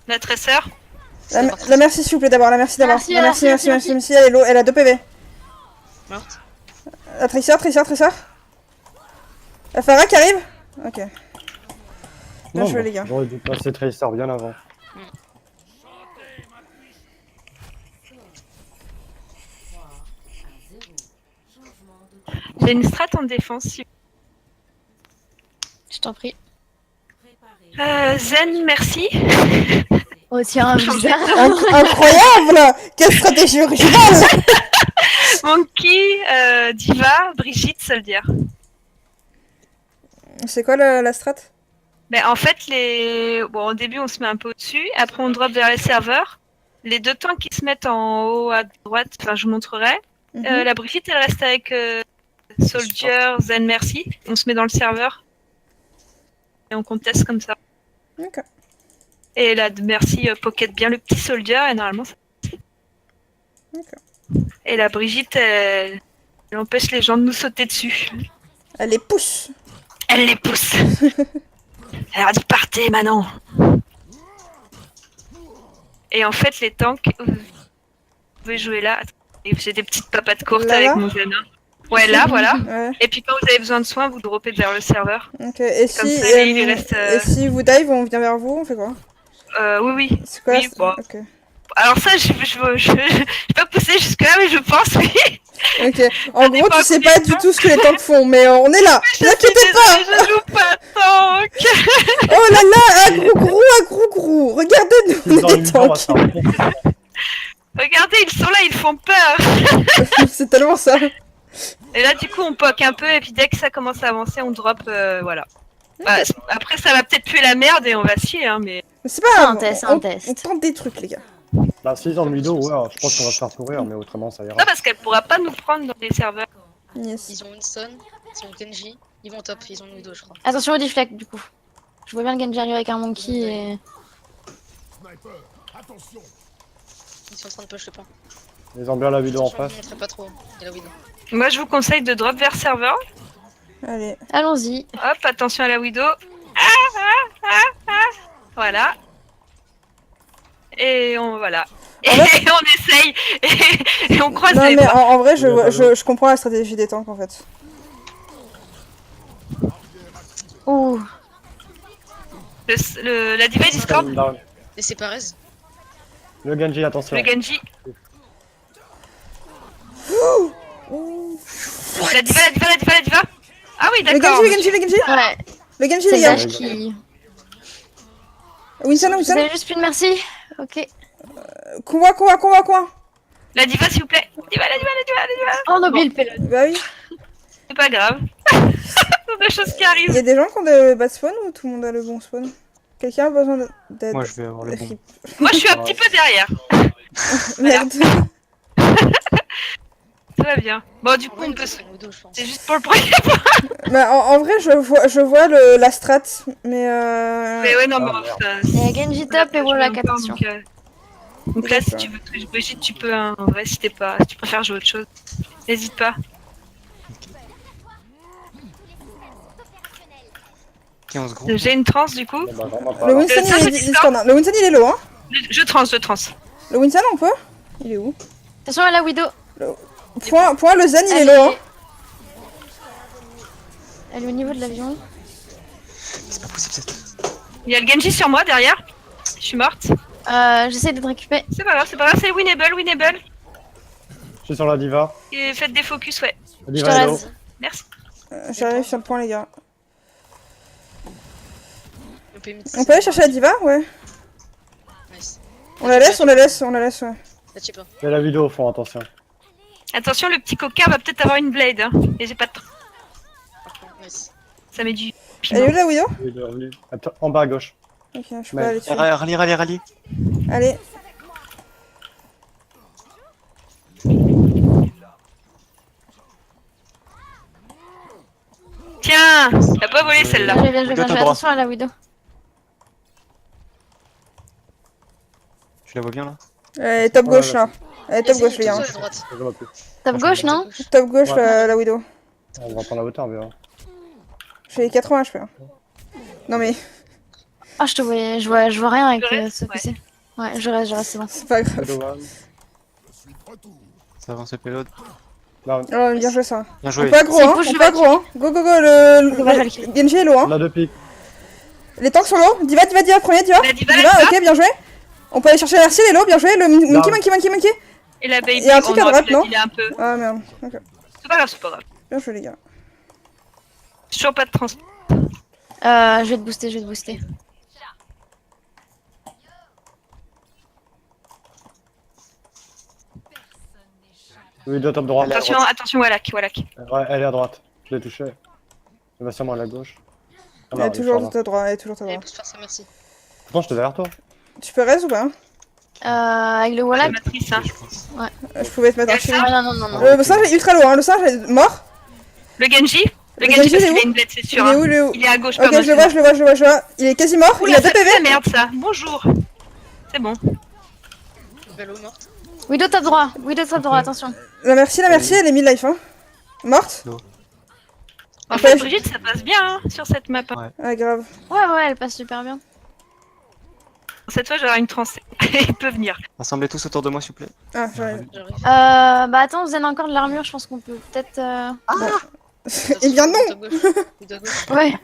La tresseur. La merci, s'il vous plaît, d'abord. La merci d'abord. Merci, La merci, merci. elle est low. Elle a 2 PV. Morte. La Tracer. La Pharah qui arrive. Ok. Bien Non, joué, bah, les gars. j'aurais dû passer Tracer bien avant. J'ai une strat en défense. Je t'en prie. Zen, merci. Oh tiens, bizarre. Incroyable! Quelle stratégie originale! Monkey, Diva, Brigitte, Soldier. C'est quoi la strat? Ben, en fait, bon, au début, on se met un peu au-dessus. Après, on drop vers les serveurs. Les deux tanks qui se mettent en haut à droite, enfin, je vous montrerai. La Brigitte, elle reste avec Soldier, Zen, merci. On se met dans le serveur. Et on conteste comme ça. Ok. Et la merci pocket bien le petit Soldier. Et normalement, ça... Ok. Et la Brigitte, elle empêche les gens de nous sauter dessus. Elle les pousse. Elle les pousse. Elle leur dit partez maintenant. Et en fait, les tanks, vous pouvez jouer là. Et j'ai des petites papates courtes Là, avec là mon Zen. Ouais, là, voilà. Ouais. Et puis quand vous avez besoin de soins, vous droppez vers le serveur. Ok. Et Comme si, ça, il reste, et si vous dive, on vient vers vous, on fait quoi? Oui, oui. C'est quoi Oui, bon. Ok. Alors ça, je vais pas pousser jusque-là, mais je pense, oui. Ok. En gros, pas tu sais appris pas ça. du tout ce que les tanks font, mais on est là. Je N'inquiétez suis pas. désolée, je joue pas tank. Oh là là, un gros. Regardez-nous, on Dans est le des mur, on va tanks. se faire rencontrer. Regardez, ils sont là, ils font peur. C'est tellement ça. Et là, du coup, on poke un peu, et puis dès que ça commence à avancer, on drop, voilà. Bah, après, ça va peut-être puer la merde, et on va chier, hein, mais... Mais c'est pas grave. Un test, on un test. on tente des trucs, les gars. Bah, s'ils ont le Ludo, ouais, je pense qu'on va se faire courir, mais autrement, ça ira. Non, parce qu'elle pourra pas nous prendre dans les serveurs. Yes. Ils ont Winston, ils ont Genji, ils vont top, ils ont nous deux, je crois. Attention au deflect du coup. Je vois bien le Genji arriver avec un monkey et... Sniper, attention. Ils sont en train de push le point. Ils ont bien la vidéo en Attention, face. ne montrez pas trop. Il y a la Widow. Moi, je vous conseille de drop vers serveur. Allez. Allons-y. Hop, attention à la Widow. Voilà. Et on voilà. Et En fait- on essaye et on croise Non, les mais bras. en vrai, Il y a pas d'eau. je comprends la stratégie des tanks, en fait. Ouh. La diva est Discord. Down. Et c'est Perez. Le Genji, attention. Le Genji. La diva. Ah oui, Le d'accord. Genji. Ouais, Le Genji, c'est les gars. Dash qui... Winston. Vous avez juste plus de merci. Ok. Quoi? La diva, s'il vous plaît. Diva. Oh, on a oublié le payload. Bah oui. C'est pas grave. C'est des choses qui Il arrivent. y a des gens qui ont de bad spawn ou tout le monde a le bon spawn? Quelqu'un a besoin d'aide? Moi, je vais avoir le bon. Rip. Moi, je suis un petit peu derrière. Merde. Ça va bien. Bon, du coup, on peut. C'est une Widow, je pense. C'est juste pour le premier. Bah, en vrai, je vois la strat, mais Mais ouais, non, mais Ah, merde. ça. Il y a Genji top et voilà, attention. Donc là, si tu veux toucher Brigitte, tu peux, hein, en vrai, si tu préfères jouer autre chose. N'hésite pas. Ok, on se groupe. J'ai une transe du coup. Bon, bah, vraiment pas. le Winston, ça, il c'est est Discord. Discord, hein. Le Winston, il est low, hein. Je transe. Le Winston, on peut? Il est où? Attention à la Widow. Point, le Zen, il est Elle low, hein. Elle est au niveau de l'avion. C'est pas possible, cette. Il y a le Genji sur moi derrière. Je suis morte. J'essaie de te récupérer. C'est pas grave, c'est winnable. Je suis sur la diva. Et faites des focus, ouais. La Je te diva est low. rase. Merci. J'arrive sur le point, les gars. On On peut aller chercher la diva? Ouais. Nice. On la laisse, ouais. La chip. Il y a la vidéo au fond, attention. Attention, le petit coquin va peut-être avoir une blade. Hein. Et j'ai pas de temps. Nice. Ça met du Elle est où piment. la Widow? Il est revenu. Attends, en bas à gauche. Ok, je peux Mais- aller dessus. Rallye. Allez. Tiens, t'as pas volé celle-là. Bien joué. Widow, t'as le droit. Attention à la Widow. Tu la vois bien là? Elle est top Ouais, gauche, là, là. Elle est top gauche, les gars. À droite. Je vois plus. Top gauche, non? Top gauche, Ouais. la Widow. On va prendre la hauteur, mais bon. J'ai 80 HP. hein. Non mais, Ah, je te voyais. Je vois rien avec Je reste, ce PC. Ouais, je reste, c'est bon. c'est pas grave. Dommage. Ça avance le payload. Down. Oh, bien joué ça. Bien On joué. peut aggro, C'est hein. push On le peut aggro, hein. Go, Dommage, Valkyrie. le Genji est low, hein. On a deux pics. Les tanks sont low. Diva, premier, Diva. La diva, Ok, bien joué. On peut aller chercher Mercy, les low, bien joué. Le monkey. Et la baby, Il y a un truc on à aurait droite, pu la non dealer un peu. Ah merde. Ok. C'est pas grave. Bien joué les gars. Toujours pas de trans. Je vais te booster, je vais te booster. Oui, de top droit. Attention, attention, Wallach. Ouais, elle est à droite. Je l'ai touché. Elle va sûrement à la gauche. Ah, Elle non, est toujours sûrement. à ta droite, elle est toujours à ta Allez, droite. pousse faire ça, merci. Pourtant, j'étais derrière toi. Tu peux raise ou pas? Avec le La Wallach. matrice, hein. Je pense. Je pouvais te mettre un shield. Ah non, non, non, non. Le singe est ultra loin, hein. Le singe est mort. Le Genji. Le Le Genji, Genji, parce il est qu'il a où une blette, c'est Il sûr. est hein. où, il est où? Il est à gauche, Ok, pardon. je le vois, je le vois, je le vois, je le vois. Il est quasi mort, il Oula, a 2 ça pue PV. la merde, ça. Bonjour. C'est bon. Vélo morte. Widow top droit, Widow top droit, attention. La merci, elle est mid-life, hein. Morte? En Après, fait, Brigitte, ça passe bien hein, sur cette map. hein. Ah, grave. Ouais, elle passe super bien. Cette fois, j'aurai une trans. Elle peut venir. Rassemblez tous autour de moi, s'il vous plaît. Ah, j'arrive. J'arrive. Bah attends, Zen a encore de l'armure, je pense qu'on peut peut-être... Eh bien non. De gauche. De gauche. Ouais.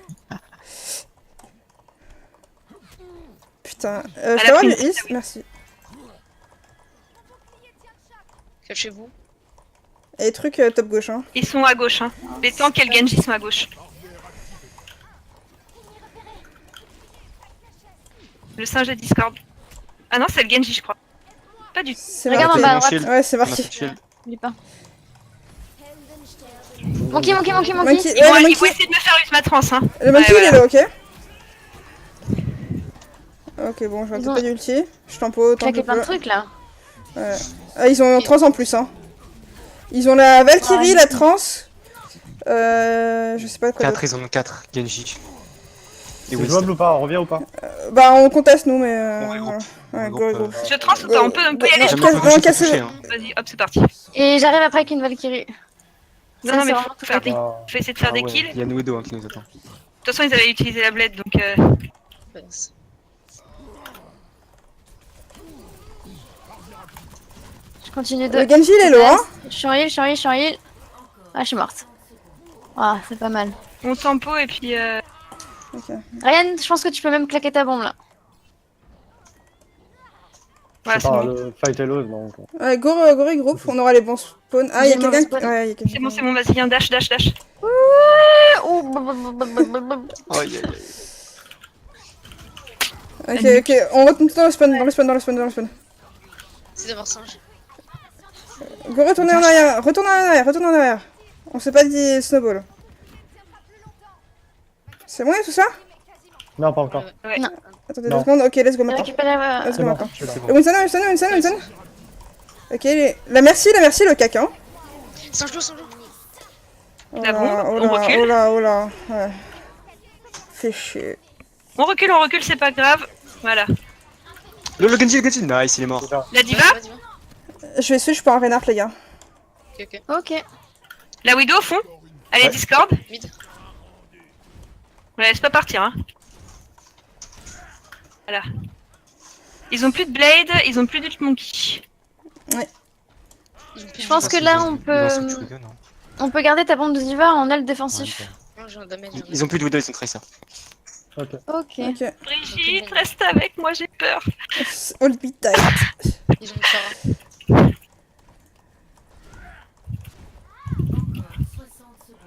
Putain. Je Elle peux a avoir pris du une is? petite- Merci. Cachez-vous. Et les trucs top gauche, hein. Ils sont à gauche. Hein. Les tanks et le Genji sont à gauche. Le singe de Discord. Ah non, c'est le Genji, je crois. Pas du tout. C'est Regarde en marqué. bas à Mon droite. shield. Ouais, c'est On a marqué. plus de shield. Oublie pas. Monkey. Monkey, Ils ouais, vont, le ils vont monkey, essayer de me faire use ma trans. Hein. le monkey Ouais, il est là, ok. Ok, bon, je vais Ils peut-être ont- pas d'ulti. Je tempo autant que Claquer je plein de peux. trucs là. Ah, ils ont 3 en plus, hein. Ils ont la Valkyrie, Ouais. la trans. Je sais pas quoi 4, d'autre. ils en ont 4. Genji. C'est Et Winston. jouable ou pas? On revient ou pas? Bah, on conteste nous, mais. Ouais, Voilà. Ouais, groupe, go, go. Je trans ou pas? On peut y aller. Non, Jamais casse- pu non, toucher, cassez- toucher, hein. Vas-y, hop, c'est parti. Et j'arrive après avec une Valkyrie. Non, Ça, non, c'est mais vraiment faut tout faire pété. des... Ah, faut essayer de faire Ah des ouais, kills. il y a une Widow hein, qui nous attend. De toute façon, ils avaient utilisé la blade, donc... Mince. Je continue de... Le Genji, il est low, hein. Je suis en heal. Ah, je suis morte. Ah, c'est pas mal. On tempo et puis... Ok. Ryan, je pense que tu peux même claquer ta bombe là. Voilà, je c'est sais pas, bon. le fight est low, donc. Ouais, go regroupe, on aura les bons spawns. Ah, il y a J'ai le mauvais quelqu'un. spawn. Ouais, il y a quelqu'un. C'est bon, vas-y, viens, dash. Oh, Aïe, aïe, aïe. Ok, on retourne dans le spawn. C'est d'avoir singe. Go, retournez en arrière. On s'est pas dit snowball. C'est bon, et tout ça? Non, pas encore. Attendez Non. 2 secondes, ok, let's go maintenant. Récupérer... Let's C'est go bon, maintenant. je suis là. C'est Le bon. Winston. Ok, la merci, le cac, hein. Singe loup. La bombe, on recule. Oh là. Ouais. Fait chier. On recule, c'est pas grave. Voilà. Le Genji, nice, il est mort. La diva, Je vais switch pour un Reinhardt, les gars. Ok. Ok. la Widow au fond. Allez, Ouais. Discord. Mid. On la laisse pas partir, hein. Voilà. Ils ont plus de blade, ils ont plus d'ult monkey. Je pense que là, on peut garder ta bombe de diva en aile défensif. Non, j'ai un damage. Ils ont plus de Widow, ils sont tracer. Ok. Ok. Ok. Brigitte, reste avec moi, j'ai peur. Hold me tight. Ils ont une Pharah. 60 secondes.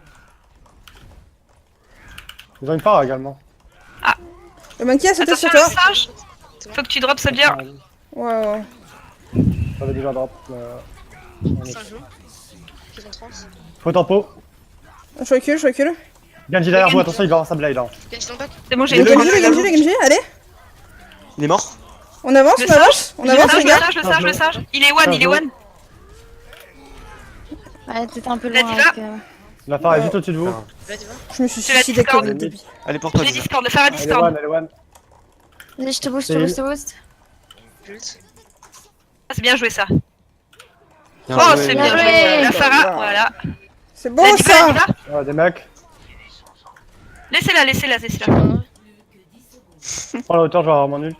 Ils ont une part également. Le monkey a sauté Attention, sur le toi. singe. Faut que tu drop soldier. Ouais. J'avais déjà drop. Singe loup. Ils ont 30. Faut tempo. Je recule. Genji derrière vous, attention, il va avoir sa blade. Hein. Genji dans le bac. C'est bon, j'ai Le une Genji, allez. Il est mort. On avance, Le les gars. le singe. Il est one. Ouais, t'étais un peu La loin diva. avec... La phare est juste au-dessus de vous. La diva. Je me suis C'est la suicidé Discord. comme le débile. Elle est pour toi, J'ai Diva. Discord, le Farah Elle est Discord. one. Vas-y, je te booste. Ult. Ah, c'est bien joué ça. Bien Oh, joué. c'est bien bien joué. joué. La Farah, Voilà. voilà. C'est beau La diva, ça. la diva. Ouais, des mecs. Laissez-la. Prends la hauteur, je vais avoir mon ult.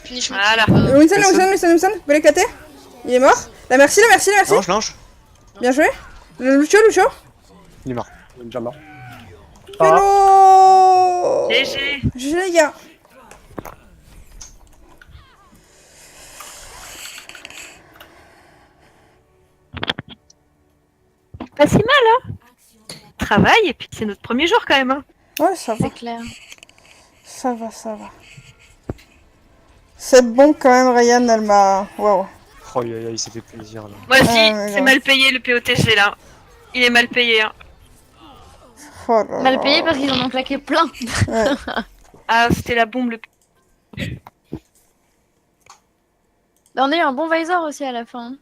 Punishment. Voilà. Winston, go l'éclater. Il est mort. La merci. Lange. Bien joué. Le Lucio. Il est mort. Il est déjà mort. Hello. GG. GG les gars. Pas si mal, hein. Travail, et puis c'est notre premier jour quand même. Hein. Ouais, ça va. C'est clair. Ça va, ça va. Cette bombe, quand même, Ryan, elle m'a... Waouh. Oh, il s'est fait plaisir là. Moi aussi, mais c'est non. mal payé le POTG là. Il est mal payé. Hein. Oh là Mal là. payé parce qu'ils en ont claqué plein. Ouais. Ah, c'était la bombe le Bah, on a eu un bon visor aussi à la fin.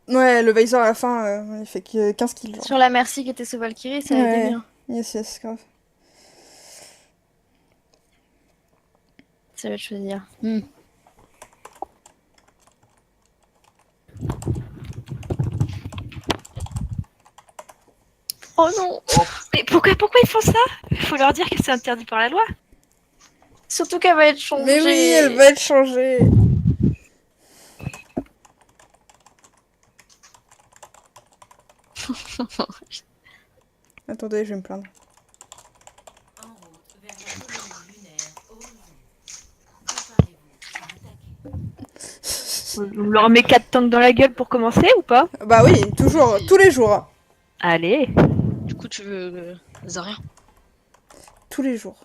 Ouais, le Visor à la fin, il fait que 15 kills. Genre. Sur la Mercy qui était sous Valkyrie, ça a été Ouais. bien. Yes, grave. Ça veut choisir. Oh non! Mais pourquoi ils font ça? Il faut leur dire que c'est interdit par la loi. Surtout qu'elle va être changée. Mais oui, elle va être changée. Attendez, je vais me plaindre. En route vers la colonie lunaire Horizon. Préparez-vous à attaquer. On leur met 4 tanks dans la gueule pour commencer ou pas? Bah oui, toujours, tous les jours. Allez. Du coup, tu veux Zarya? Tous les jours.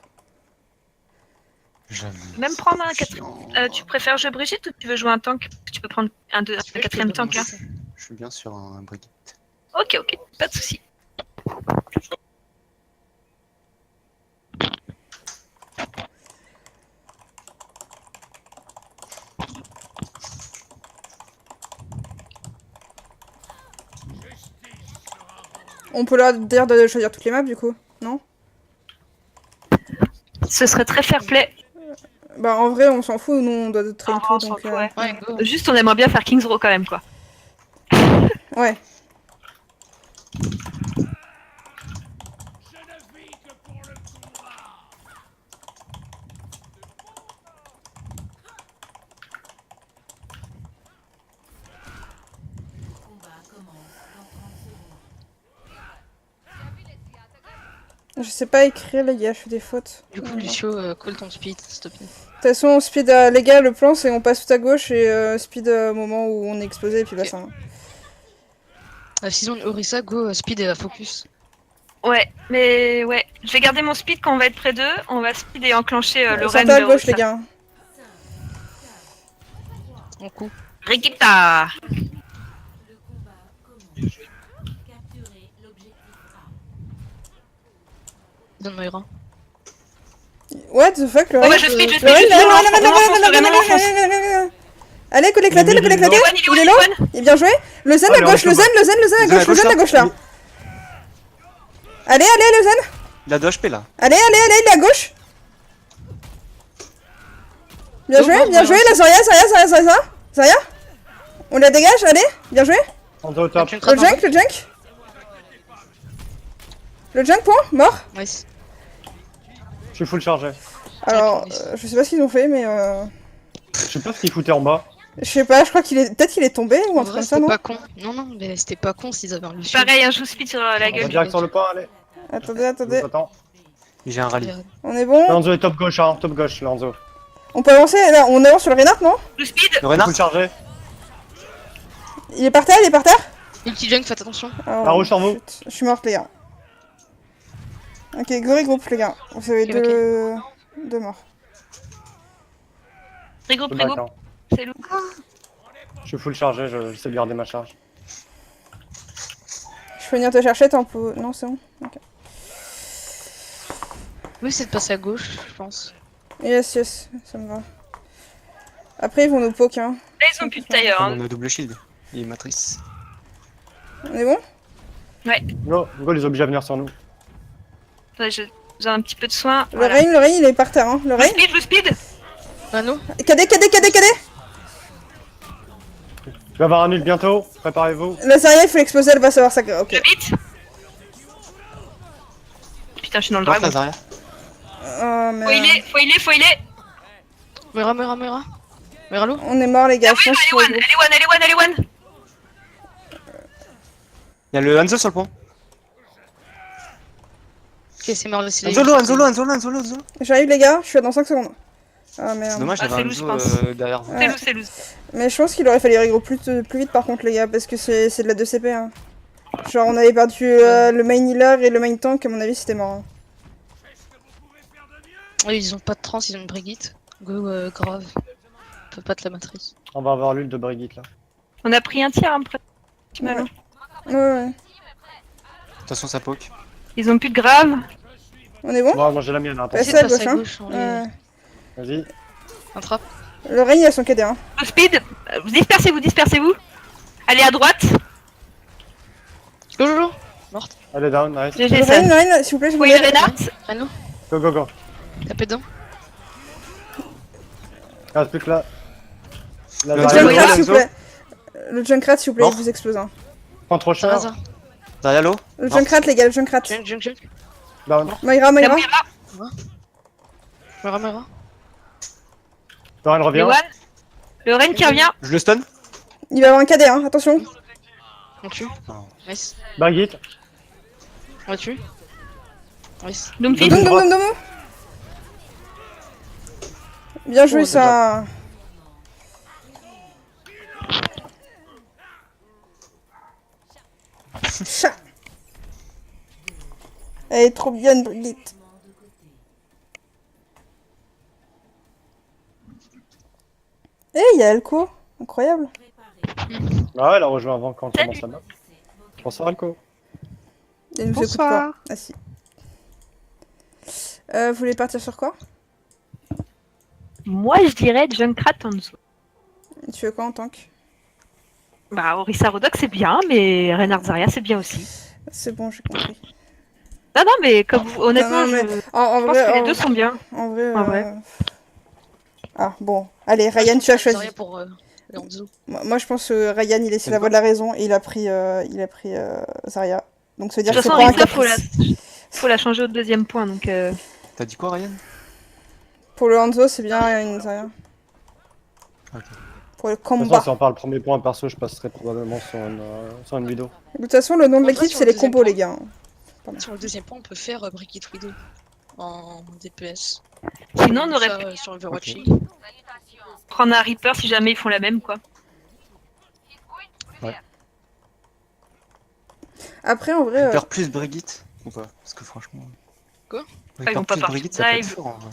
Jamais. Même prendre un quatrième. Tu préfères jouer Brigitte ou tu veux jouer un tank? Tu peux prendre un quatrième tank. Hein. Je suis bien sur un Brigitte. Ok, pas de soucis. On peut leur dire de choisir toutes les maps du coup, non? Ce serait très fair play. Bah en vrai on s'en fout, nous on doit train Ah, tout on s'en donc... fout, ouais. Ouais, go. Juste, on aimerait bien faire Kings Row quand même, quoi. Ouais. Combat commence dans 30 secondes. Je sais pas écrire les gars, je fais des fautes. Du coup, Voilà. Lucio, call ton speed, s'il te plaît. De toute façon, on speed les gars, le plan c'est on passe tout à gauche et speed au moment où on est exposé et puis basta. Sinon, Orisa, go, speed et focus. Ouais, mais ouais. Je vais garder mon speed quand on va être près d'eux. On va speed et enclencher le Sortez Ren à de gauche les Orisa. gars. En coup. Rikita. Le combat commence. Capturez l'objectif A. Donne Moira. What the fuck le Bon, bah, Ren je speed, je Le Ren, speed. le Ren, On l'enfonce. Allez, que l'éclater, le que l'éclater. Il est low. Il est bien joué. Le zen Oh, à le gauche, le zen, le zen, le zen à gauche, le zen à gauche là. Allez, allez, le zen. Il a 2 HP là. Allez, allez, allez, il est à gauche. Bien Go, joué, go, bien go, joué, go. la Zarya. Zarya. On la dégage, allez. Bien joué. Hanzo au top. Tu me Le crames junk, le junk. Le junk point, mort. Nice. Je suis full chargé. Alors, je sais pas ce qu'ils ont fait, mais Je sais pas ce qu'il foutait en bas. je sais pas, je crois qu'il est. Peut-être qu'il est tombé ou En un truc vrai, comme ça, c'était non? pas con. Non, mais c'était pas con s'ils avaient un Lucio. Pareil, je vous speed sur la On va gueule. direct sur le point, allez. Attendez. Attends. J'ai un rallye. On est bon. Lanzo est top gauche, hein, top gauche, Lanzo. On peut avancer, là, on avance sur le Reynard, non? Je speed. Le renard. Full chargé. Il est par terre, Ulti junk, faites attention. Oh, La rouge sur vous. shit. Je suis morte, les gars. Ok, go regroupe, les gars. Vous avez Ok, deux morts. Regroupe, Je back, regroupe. hein. C'est lourd. Je suis full chargé, je sais garder ma charge. Je peux venir te chercher, t'en peux. Non, c'est bon. Ok. Oui, c'est de passer à gauche, je pense. Yes, ça me va. Après, ils vont nous poke, hein. Là, ils ont plus de tailleur. Hein. On a double shield. Il est matrice. On est bon? Go les oblige à venir sur nous. Ouais, j'ai un petit peu de soin. Le Voilà. Rain, il est par terre, hein. Le Rain. Je speed. Mano. Cadet. Je vais avoir un ult bientôt, préparez-vous. La Zarya, il faut l'exploser, elle va savoir ça. Ok. Je vite. Putain, je suis dans le Drop la dragon. Zarya. Oh, merde. Faut il est. Moira. Moira l'eau. On est mort, les gars. Ah oui, je pense qu'il faut- elle est one. Il y a le Hanzo sur le pont. Ok, c'est mort, laissez-les. Hanzo low. J'arrive, les gars, je suis dans 5 secondes. Ah C'est merde. dommage, Ah, j'avais c'est un loose, je Enzo pense. derrière vous. Ouais. C'est loose, c'est loose. Mais je pense qu'il aurait fallu regrouper plus vite par contre les gars, parce que c'est de la 2CP. Hein. Genre on avait perdu le main healer et le main tank, à mon avis c'était mort. Hein. Oui, ils ont pas de trans, ils ont une Brigitte. Go, grave. On peut pas te la matrice. On va avoir l'ult de Brigitte là. On a pris un tir après. Ouais. Ouais. De toute façon, ça poke. Ils ont plus de grave. On est bon? Moi j'ai la mienne, hein, Passez attention. à Passe gauche, à hein. gauche, on les Ouais. Vas-y. attrape. Le Reign il a son KD, hein. Au speed. Dispersez-vous, dispersez-vous. Allez à droite. Go, go, go. Morte. Allez, down, nice. Le GG, Reign, ça. Reign, s'il vous plaît, je vous Oui, l'aide. Reinhardt. Reno, Go, go, go. tapez dedans. Il reste plus que là. Là, Le Le derrière, Junkrat, Reign, s'il vous plaît. Le Junkrat, s'il vous plaît, Mort. il vous explose. Hein. prends trop cher. Sarasa. Derrière l'eau. Le Junkrat, les gars, le Junkrat. Junk. Down. Moira. La Moira. Mera. Doran revient. Ewan. Le Reine qui revient. Je le stun. Il va avoir un KD, hein, attention. On tue. Non. Nice. Brigitte. On la tue. Nice. Doomfist. Doum. Bien joué Oh, ça. Chat. Elle est trop bien, Brigitte. Eh, il y a Alco. Incroyable. Ah ouais, elle a rejoint avant quand on commence la map. Bonsoir Alco. Elle nous écoute pas. Ah si. Vous voulez partir sur quoi? Moi, je dirais Junkrat en dessous. Tu veux quoi en tank? Bah, Orisa Rodok, c'est bien, mais Reinhardt Zarya, c'est bien aussi. C'est bon, j'ai compris. Non, mais comme vous, honnêtement, Non, mais je En pense que les deux sont bien. En vrai. En vrai. Ah bon. Allez, Ryan, tu as choisi. Rien pour Lonzo. Moi, je pense que Ryan, il laissait la voie de la raison et il a pris Zarya. Donc, ça veut De dire toute que c'est façon, pas un Orisa, caprice. faut la changer au deuxième point, donc... T'as dit quoi, Ryan? Pour le Hanzo, c'est bien une Zarya. Ok. Pour le De toute façon, combat. si on parle premier point perso, je passerai probablement sur une vidéo. De toute façon, le nom de En vrai, l'équipe, sur c'est le les combos, les deuxième gars. Sur le deuxième point, on peut faire Brigitte Widow en DPS. Sinon, on aurait Ça, pu sur Overwatch Ok. League. prendre un Reaper si jamais ils font la même, quoi. Après, en vrai. Reaper plus Brigitte ou pas? Parce que franchement. Quoi? Ils Reaper vont pas plus partir Brigitte, ça peut être live. fort en vrai.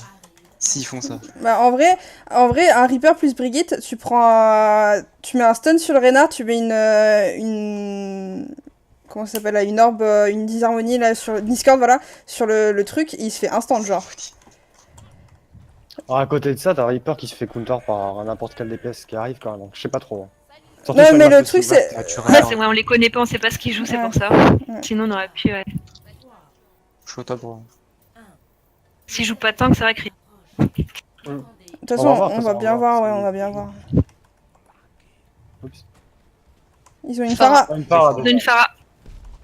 S'ils font ça. Bah, en vrai, un Reaper plus Brigitte, tu mets un stun sur le Reinhardt, tu mets comment ça s'appelle là, une orbe, une disharmonie là sur Discord, voilà, sur le truc, et il se fait instant, genre. Alors, à côté de ça, t'as Reaper qui se fait counter par n'importe quel DPS qui arrive quand même, donc je sais pas trop. Hein. Surtout Non, sur une mais map le aussi truc, ouverte. c'est. Naturel. Ouais, c'est vrai, on les connaît pas, on sait pas ce qu'ils jouent, c'est Ouais. pour ça. Ouais. Sinon, on aurait pu, ouais. Je suis au top, bro. S'ils jouent pas tant que c'est vrai que... De toute façon, voir, on va bien on va voir, voir, ouais, c'est- on va bien voir. Oups. Ils ont une Pharah. Pharah. Une parade. De une Farah.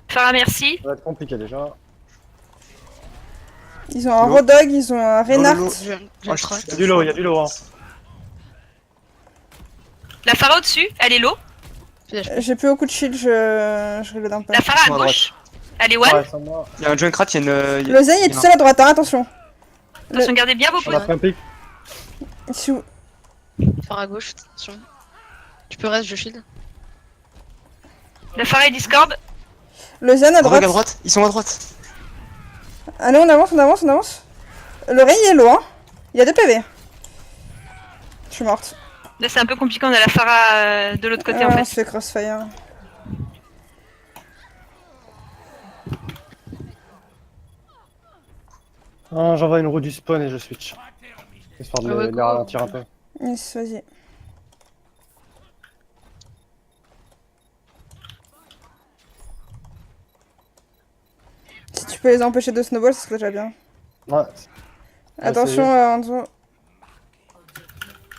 Farah, merci. Ça va être compliqué déjà. Ils ont un Lo. Rodog, ils ont un Reinhardt. Lo. Je Oh, track. Il y a du lot, il y a du lot. Hein. La Farah au-dessus, elle est low. J'ai plus beaucoup de shield, je reload un peu. La Farah Sur à la gauche. Elle est one. Ouais, sans moi. Il y a un Junkrat, il y a une. Le Zen il est tout seul à droite, hein, attention. Attention, gardez bien vos On a points. pris un pic. Sous- Faire à gauche, attention. Tu peux rester, je shield. La Farah est Discord. Le Zen à Rodog droite. à droite, ils sont à droite. Allez, on avance. Le Reign il est low, hein. Il y a 2 PV. Je suis morte. Là, c'est un peu compliqué, on a la Farah de l'autre côté, en On fait. se fait crossfire. Ah, j'envoie une roue du spawn et je switch. Histoire de Ah ouais, les go. ralentir un peu. Yes, vas-y. Si tu peux les empêcher de snowball, ce serait déjà bien. Ouais. Attention, Hanzo.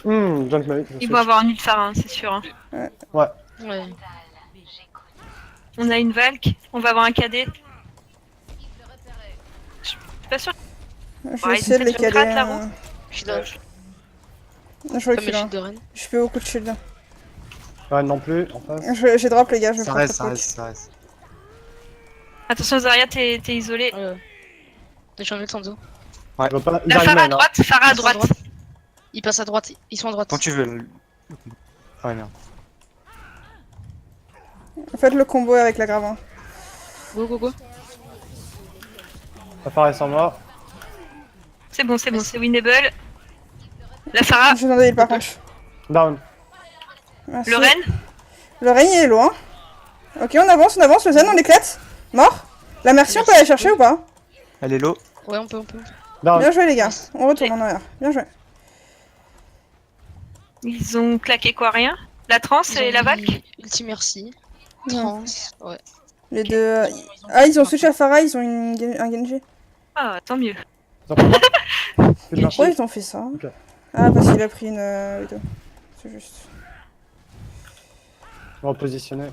Junk Malik. Ils vont avoir un nid de Farah, hein, c'est sûr. hein. Ouais. On a une Valk, on va avoir un cadet. Je suis pas sûre. Je Ouais, vais essayer de ils les ont caler. gratte, la roue. Je suis down. Je Comme recule, le hein. shield de Rennes. Je fais beaucoup de shield. Ouais, non plus, en face. J'ai drop les gars, je vais Ça prendre reste, trop ça de reste, ça reste. Attention, Zarya, t'es isolé. J'ai envie de Sanzo. Je vois pas. Ils La arrivent Farah à main, hein. droite, Farah à droite. Ils passent à droite, ils sont à droite. Quand tu veux. Ah ouais, merde. Faites le combo avec la grave. Hein. Go, go, go. Ça paraît sans mort. C'est bon, c'est winnable. La Pharah, Je vais dans des heals par contre. Down. Merci. le Ren. Le règne il est loin. Ok, on avance, le Zen, on l'éclate. Mort. La merci, on peut aller chercher ou pas? Elle est low. Ouais, on peut. Down. Bien joué les gars. On retourne en arrière. Bien joué. Ils ont claqué quoi, rien? La transe et la vac. Ulti merci. Non. Trans, ouais. Les deux. Ah, ils ont switch à Pharah, ils ont un Genji. Ah, tant mieux. Ils ont pris quoi? Plus de marche. Pourquoi ils t'ont fait ça? Ok. Ah, parce qu'il a pris une Widow. C'est juste. On va repositionner.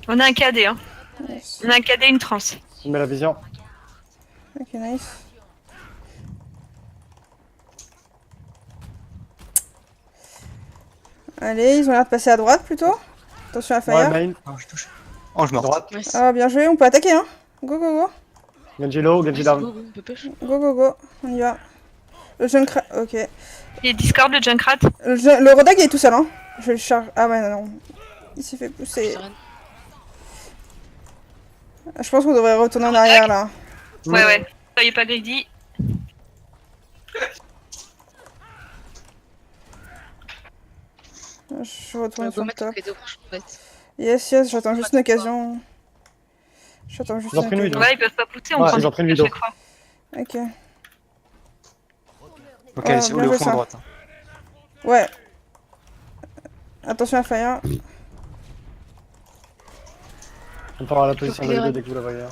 On a un KD, hein. Nice. On a un KD, une transe. On met la vision. Ok, nice. Allez, ils ont l'air de passer à droite plutôt. Attention à Ouais, Fire. main. Oh, je touche. Oh, je meurs. Droite. Nice. Ah, bien joué, on peut attaquer hein. Go, go, go. Genji low, Genji down. Go, go, on peut push. Go, go, go. On y va. Le Junkrat. Ok. Il est Discord, le Junkrat. Le Rodag il est tout seul hein. Je vais le charge. Ah ouais, non. Il s'est fait pousser. Je pense qu'on devrait retourner en arrière là. Ouais, ouais. Soyez pas greedy. Je retourne On sur peut le mettre top. les deux prochains fights. Yes, yes, j'attends juste une occasion. J'attends juste Ils ont une pris une occasion. vidéo. Ouais, ils peuvent pas pousser, on Ouais, prend ils ont des pris une coups à vidéo. chaque fois. Ok. Ok, Ouais, c'est où bien le joué, fond ça. à droite. Hein. Ouais. Attention à Fire. On part à la position de les vidéo rênes. dès que vous la voyez.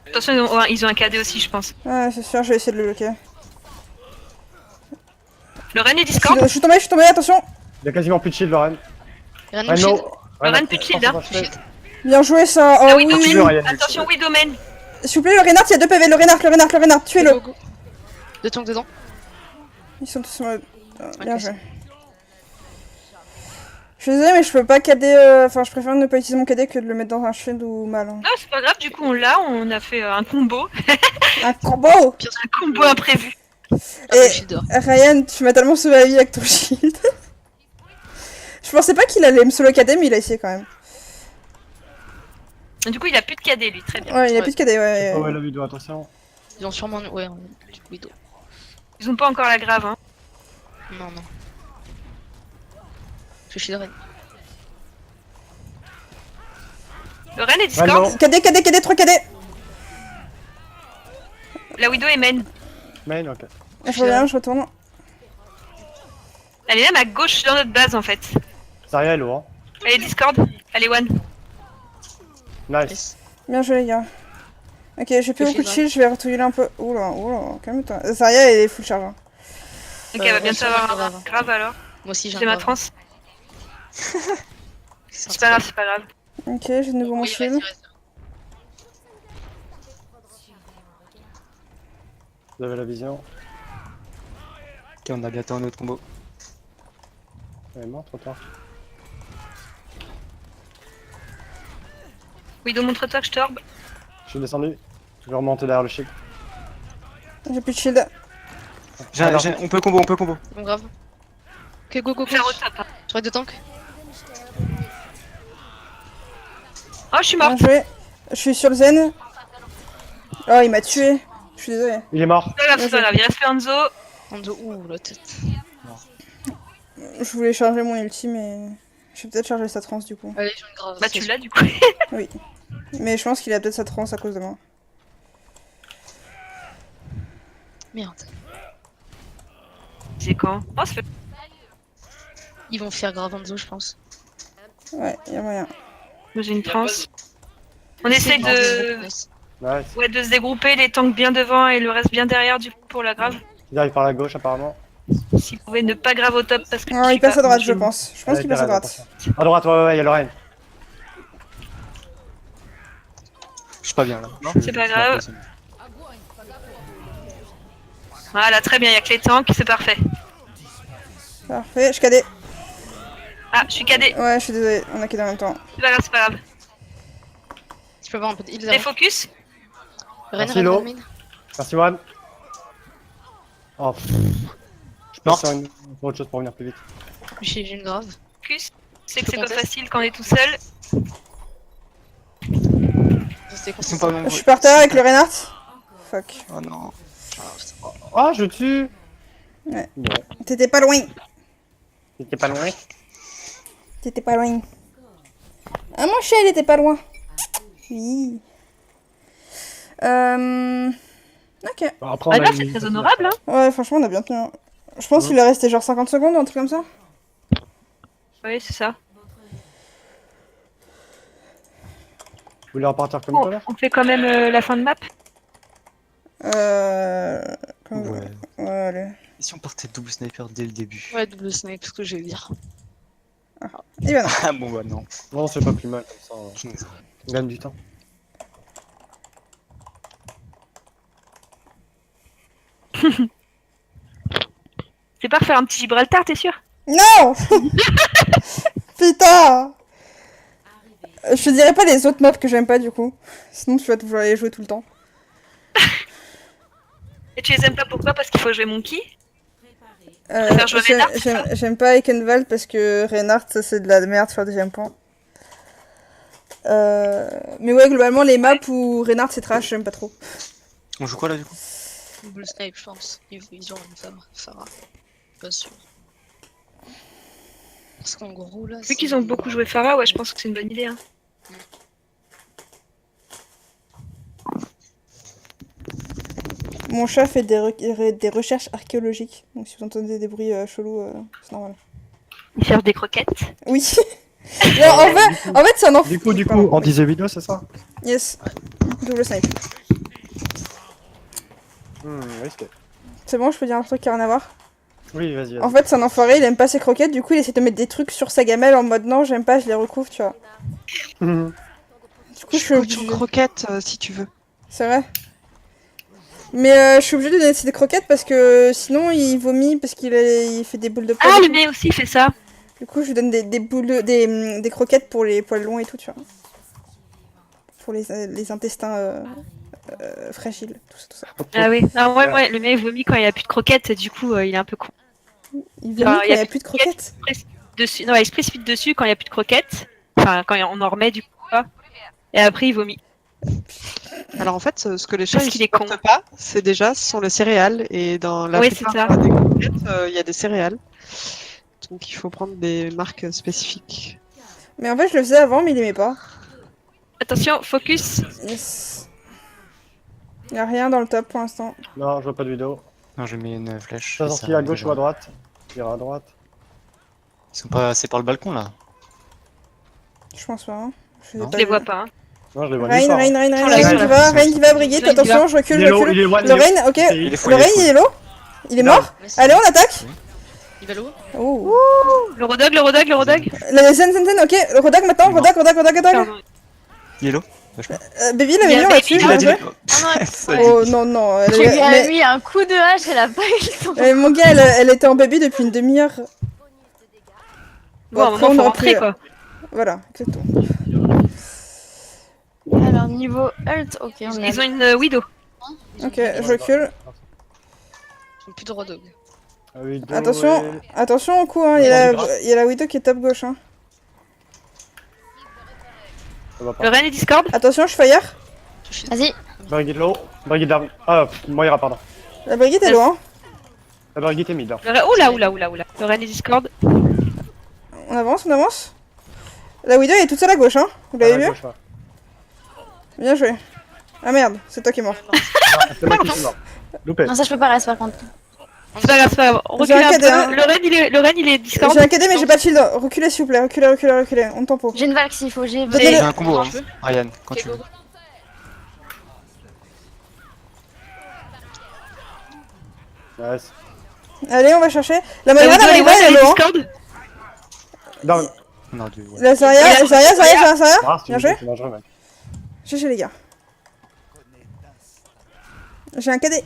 Attention, ils ont un KD aussi, je pense. Ouais, c'est sûr, je vais essayer de le bloquer. Le Ren est Je Discord. suis tombé, attention. Il y a quasiment plus de shield, Lorraine. Rien de Reno. shield. Le Ren, plus de shield, hein. Shield. Bien joué ça. Oh Ah oui. oui, Toujours, Domaine. il y a des Attention, shields. oui, Domaine. S'il vous plaît, le Reinhardt, il y a 2 PV. Le Reinhardt, tuez-le. Go, go. Deux tanks dedans. Ils sont tous en mode. Bien Ok, joué. Je suis désolée, mais je peux pas cader. Enfin, je préfère ne pas utiliser mon cadet que de le mettre dans un shield ou mal. Hein. Non, c'est pas grave, du coup, on a fait un combo. Un combo. Un combo imprévu. Et Shielder. Ryan, tu m'as tellement sauvé la vie avec ton shield. Je pensais pas qu'il allait me solo cadet, mais il a essayé quand même. Du coup, il a plus de KD, lui, très bien. Ouais, il a Ouais. plus de cadet, ouais. Oh ouais, la vidéo, attention. Ils ont sûrement. Ouais, du Widow. Ils ont pas encore la grave, hein. Non. Je suis shield Ren. Le Ren est Ouais, Discord. non. Cadet, 3 cadets. La Widow est main. Main, ok. Je reviens, je retourne. Elle est même à gauche dans notre base, en fait. Zarya est low, hein. Elle est Discord. Elle est one. Nice. Bien joué, les gars. Ok, j'ai plus Je beaucoup de suis shield, je vais retouiller un peu. Oula, calme-toi. Zarya, elle est full charge. Hein. Ok, elle va bientôt sur la avoir un grave. grave alors. Moi aussi, J'ai ma grave. transe. C'est C'est pas grave, c'est pas grave. Ok, j'ai de nouveau mon Oui, shield. vas-y. Vous avez la vision. Ok, on a bientôt un autre combo. Elle est morte, trop tard. Widow, montre-toi que je torbe. Je suis descendu. Je vais remonter derrière le shield. J'ai plus de shield. On peut combo. Bon, grave. Ok, go. Faire au top. Hein. Je reste de tank. Oh, je suis Bien morte. joué. Je suis sur le zen. Oh, il m'a tué. Je suis désolé. Il est mort. C'est pas grave, il reste Enzo. Enzo, ouh, la tête. Je voulais charger mon ulti, mais... Je vais peut-être charger sa trance du coup. Allez, j'ai une grave. Bah, tu l'as du coup. Oui. Mais je pense qu'il a peut-être sa trance à cause de moi. Merde. C'est quand? Oh, ça fait... Ils vont faire grave Enzo, je pense. Ouais, il y a moyen. J'ai une transe. On essaye de... Nice. Nice. Ouais, de se dégrouper, les tanks bien devant et le reste bien derrière du coup pour la grave. Il arrive par la gauche, apparemment. Si vous pouvez ne pas grave au top parce que... Oh, je il suis passe pas- à droite, je pense. Je pense Allez, qu'il passe à Terrain, droite. attention. À droite, ouais, il y a Lorraine. Je suis pas bien là. C'est pas grave. Voilà, très bien, il y a que les tanks, c'est parfait. Parfait, je cadais. Ah, je suis cadé. Ouais, je suis désolé, on a cadé en même temps. C'est pas grave, c'est pas grave. Je peux avoir un peu de heal Les avant. focus. Ren, Merci, Lo. Ren, Merci, Juan. Oh, pff. Je passe sur autre chose pour venir plus vite. J'ai une grave. Focus, c'est que c'est pas Conteste. facile quand on est tout seul. C'était Ils sont pas nombreux. Je suis par terre avec le Reinhardt. Fuck. Oh non. Ah, je tue. Ouais. Bon, T'étais pas loin. t'étais pas loin. T'étais pas loin. Ah, mon chat, il était pas loin. Oui. Ok. Bon, après, on Ah a là, eu- c'est très honorable, hein. Ouais, franchement, on a bien tenu. Hein. Je pense qu'il est resté genre 50 secondes, un truc comme ça. Oui, c'est ça. Vous voulez repartir comme Bon, tout à l'heure? on fait quand même la fin de map. Comme... Ouais. Ouais, allez. Et si on partait double sniper dès le début? Ouais, double snipe, ce que je vais dire. Et ben non. Ah bon bah non. Non, c'est pas plus mal comme ça. On gagne du temps. C'est pas refaire un petit Gibraltar, t'es sûr? Non. Putain. Je te dirais pas les autres maps que j'aime pas du coup. Sinon tu vas vouloir les jouer tout le temps. Et tu les aimes pas pourquoi? Parce qu'il faut jouer Monkey? Euh, Préfères jouer Reinhardt, c'est ça J'aime pas Ekenvald parce que Reinhardt ça, c'est de la merde sur le deuxième point. Mais ouais, globalement les maps où Reinhardt c'est trash, j'aime pas trop. On joue quoi là du coup? Double snipe, je pense. Ils ont une femme, Farah. Pas sûr. Parce qu'en gros, là. Vu qu'ils ont beaucoup joué Farah, ouais, je pense que c'est une bonne idée. Hein. Mon chat fait des recherches archéologiques. Donc si vous entendez des bruits chelous, c'est normal. Ils cherchent des croquettes. Oui. Non, en fait c'est un enfant. Du coup, Pardon. on disait vidéo, c'est ça? Yes. Double snipe. Risqué. C'est bon, je peux dire un truc qui a rien à voir. Oui, vas-y. En fait, c'est un enfoiré, il aime pas ses croquettes, du coup, il essaie de mettre des trucs sur sa gamelle en mode non, j'aime pas, je les recouvre, tu vois. Du coup, je suis obligée. croquette si tu veux. C'est vrai. Mais je suis obligée de donner des croquettes parce que sinon il vomit parce il fait des boules de poils. Ah, le mien aussi il fait ça. Du coup, je lui donne des boules des croquettes pour les poils longs et tout, tu vois. Pour les intestins fragiles, tout ça. Ah oui. Ah, ouais, le mien il vomit quand il a plus de croquettes, du coup il est un peu con. Il vomit quand il y a plus de croquettes. Dessus. Non, il se précipite dessus quand il y a plus de croquettes. Enfin, quand on en remet du coup. Quoi. Et après il vomit. Alors en fait, ce que les chats Parce ils qu'il est con. supportent pas, c'est déjà ce sont les céréales et dans la Oui, plupart c'est ça. des croquettes, il y a des céréales. Donc il faut prendre des marques spécifiques. Mais en fait, je le faisais avant, mais il aimait pas. Attention, focus. Yes. Il y a rien dans le top pour l'instant. Non, je vois pas de vidéo. Non, je mets une flèche. Ça et sorti à gauche déjà. ou à droite? Tire à droite. Ils sont pas assez par le balcon là. Je pense pas. Hein. Non. Je les vois pas. Hein. Non, je les vois Rain, nulle part. Rain, Rain, Oh, Rain, là, Rain là, qui là, va, Rain qui va, Brigitte, Rain qui va. attention, je recule, Il je est low, recule. il est one, Le Rain, ok. Il est full, Le il est Rain, full. il est low. Il est Non. mort. Allez, on attaque. Il va l'eau. Oh. Le Rodog, le Rodog, le Rodog. Le Zen, ok. Le Rodak maintenant, Rodak. Pardon. Yellow. Baby, la Il y a mignon Baby, là-dessus. il Il a dit. bien joué. Oh non, non. Je lui ai mis un coup de hache, elle a pas eu le temps. Mon gars, elle était en baby depuis une demi-heure. Bon, à un après, moment, on faut aurait rentrer pu- quoi. Voilà, exactement. Alors, niveau ult, ok, on Ils a. ont une Widow. Ok, je recule. Ils ont plus de rodog. Ah oui, deux, Attention, ouais. attention au coup, hein. Il y a la Widow qui est top gauche. Hein. Ça va pas. Le Ren et Discord. Attention, je fire. Vas-y. Brigitte low. Brigitte down. Ah, Moira, pardon. La Brigitte est loin. La Brigitte est mid. Hein. Le Ren... Oula. Le Ren et Discord. On avance, on avance. La Widow elle est toute seule à gauche, hein. Vous l'avez À vu? gauche, ouais. Bien joué. Ah merde, c'est toi qui es mort. Ah, c'est moi qui suis mort. Loupé. Non, ça je peux pas rester par contre. C'est pas grave, c'est pas grave. On J'ai recule un un KD, hein. peu. Le Ren il est Discord. J'ai un KD mais j'ai pas de shield. Reculez s'il vous plaît, reculez. On tempo. J'ai une vague s'il faut, j'ai. Donnez- J'ai un combo, hein. Ryan, quand tu veux. Nice. Allez, on va chercher. La La Moira, Widow, elle est elle est low. Hein. Discord. Down. On a deux, ouais. La Zarya. Ah, c'est Bien joué. c'est dangereux, mec. GG les gars. J'ai un KD.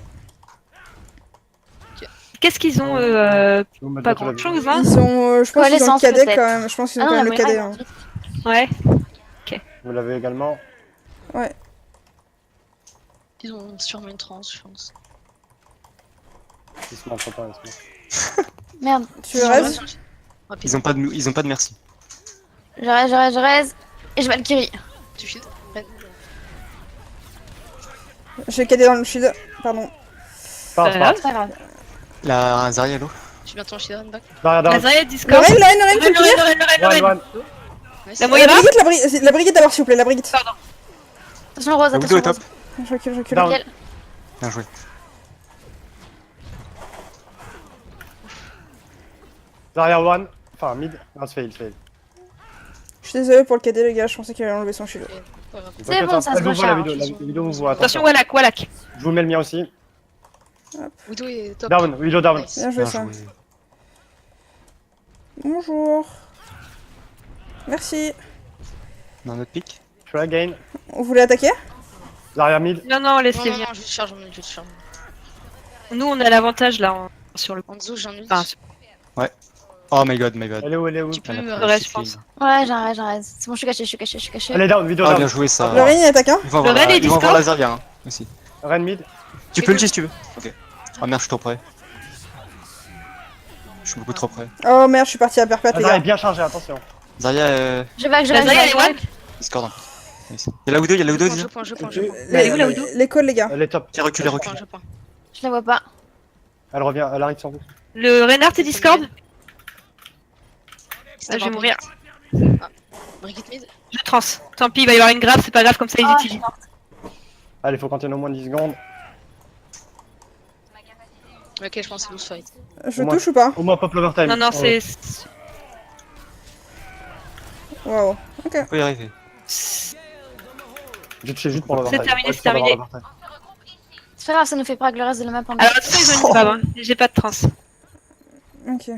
Qu'est-ce qu'ils ont Vous me Pas mettez la grand chose, hein. Ils sont, je pense qu'ils ont le Coalescence, KD peut-être. quand même. Je pense qu'ils ont Ah quand non, même la le Moira, KD. elle Hein. Ouais. Vous l'avez également. Ils ont sûrement une trans, je pense. Il se montre pas, il se montre. Merde. Tu veux raise? Ils ont pas de merci. Je raise. Et je Valkyrie. Tu shield. J'ai cadé dans le shield. Pardon. Pas grave. C'est pas grave. La Zarya, l'eau. Tu viens ton shield run back. Derrière, derrière. Lazaya, Discord. Lorraine, tu me clear? One, one. Nice. La La Moira. brigade, la brigade d'abord, s'il vous plaît, la brigade. Attention Rose, La Widow attention est top. Rose. Je recule. Down. Nickel. Bien joué. Derrière one. Enfin, mid. Non, c'est fail, fail. Je suis désolé pour le KD, les gars, je pensais qu'il allait enlever son shield. Pas grave. C'est bon, ça se Elle vous voit voit la cher. vidéo, la vidéo vous voit. Attention, Attention. Wallach. Je vous mets le mien aussi. Widow est top. Down, Widow down. Nice. Bien joué, Bien ça. joué. Bonjour. Merci. Dans notre pic. Try again. Vous voulez attaquer? Derrière mid. Non, Non, laisse-les non, venir. non, juste charge, juste charge. Nous, on a l'avantage là sur le. Enzo, j'ai un ult. Enfin, Oh my god, my bad. Elle est où, elle est où? Tu peux Elle a me pas le reste, de je pense. shield. Ouais, j'en raise. C'est bon, je suis caché. Elle est down, Widow Ah, down. bien joué ça. Lorraine, il attaque, hein? Ils vont avoir Ren la- et ils vont avoir Discord. la Zarya hein, aussi. Ren mid. Tu peux ulti si tu veux. Ok. Ah merde, je suis trop près. Je suis beaucoup trop près. Oh merde, je suis parti à perpète, les Elle est gars. bien chargée, attention. Zarya, Je vais, La Zarya, elle est one. Discord. Nice. Il y a la Widow, Je déjà. point. Les, est où, la Widow les calls, les gars. Elle est top. Qui recule, elle recule. Je point. Je la vois pas. Elle revient, elle arrive sur vous. Le Reinhardt et Discord. C'est Je vais mourir. Ah, Brigitte mid. Je trans. Tant pis, il va y avoir une grave, c'est pas grave, comme ça ils Ah, utilisent. Allez, faut compter au moins 10 secondes. Ok, je pense que c'est loose fight. Je Au moins. touche ou pas? Au moins pop l'overtime. Non, non, Oh, c'est. Waouh. On peut y arriver. J'ai touché juste pour l'overtime. C'est terminé, Ouais, c'est pour avoir terminé. l'overtime. C'est pas grave, ça nous fait prague le reste de la map en Alors, attention, ils ont une grave, hein. J'ai pas de trans. Ok.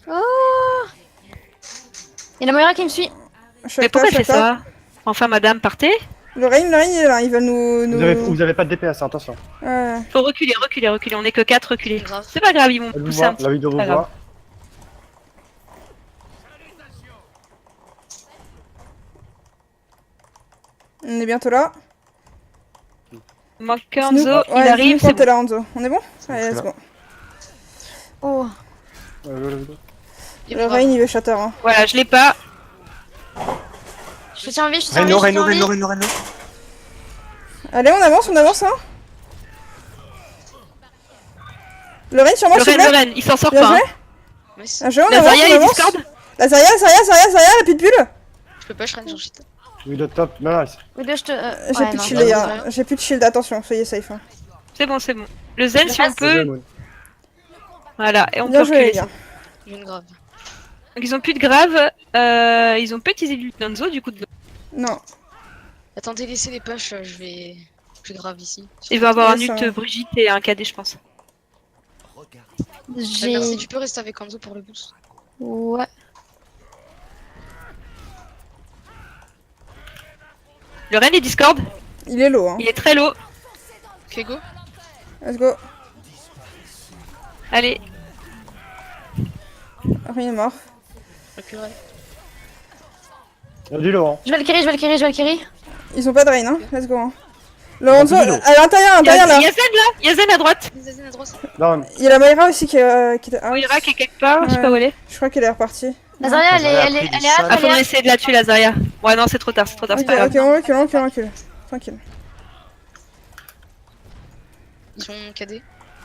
Oh. Il y a la Moira qui me suit. Mais pourquoi elle fait ça? Enfin, madame, partez. Lorraine, il est là, ils veulent nous... Vous avez pas de DPS, hein, attention. Ouais. Faut reculer. On est que 4, reculer. Grave. C'est pas grave, ils vont Elle vous pousser un voit, petit. la vidéo vous Pas grave. voit. On est bientôt là. Manque Nous- Enzo, ouais, il dis-nous arrive, quand c'est t'es bon. là, Enzo. On est bon? Allez, suis let's là. go. Oh. Il est Lorraine, il veut shatter, hein. Voilà, je l'ai pas. Je te tiens en vie, je te tiens en vie. Reno, je te tiens en vie. Reno. Allez, on avance, hein. Lorraine, sur moi, s'il te plaît. Lorraine, il s'en sort Bien pas. joué. Hein. Nice. Bien joué, on La avance, Zarya on et avance. Discord. La Zarya, la petite bulle. Je peux pas, je traîne sur shit. Widow top, nice. Widow, je te. J'ai plus de shield, les gars. J'ai plus de shield, attention, soyez safe. Hein. C'est bon. Le Zen, si on Bien peut. joué, Moon. Voilà, et on Bien peut joué, les reculer. gars. J'ai une grave. Donc ils ont plus de grave. Ils ont pas utilisé du Enzo, du coup. Non. Attendez, laissez les push, je vais grave ici. Il va avoir un Ouais, ça ult va. Brigitte et un KD, je pense. J'ai. Merci, tu peux rester avec Enzo pour le boost. Ouais. Le Ren et Discord, Il est low, hein. il est très low. Ok, go. Let's go. Allez, Rien est mort. Reculerai. Il y a du lot, hein. Je Valkyrie. Ils ont pas de rain, hein. Let's go, hein. Lorenzo, Ils ont plus de à l'intérieur, il y a là. Zen là, il y a Zen à droite. Zazine à droite. Down. Il y a la Moira aussi qui était... Ah, Moira qui est quelque part, je sais pas où elle est. je crois qu'elle est repartie. La Zarya, elle Zarya a est pris du up, sale. Ah, elle faudrait est up. essayer de la tuer la Zarya. Ouais, non, c'est trop tard, c'est Ok, pas grave. on recule. Tranquille. Ils sont KD.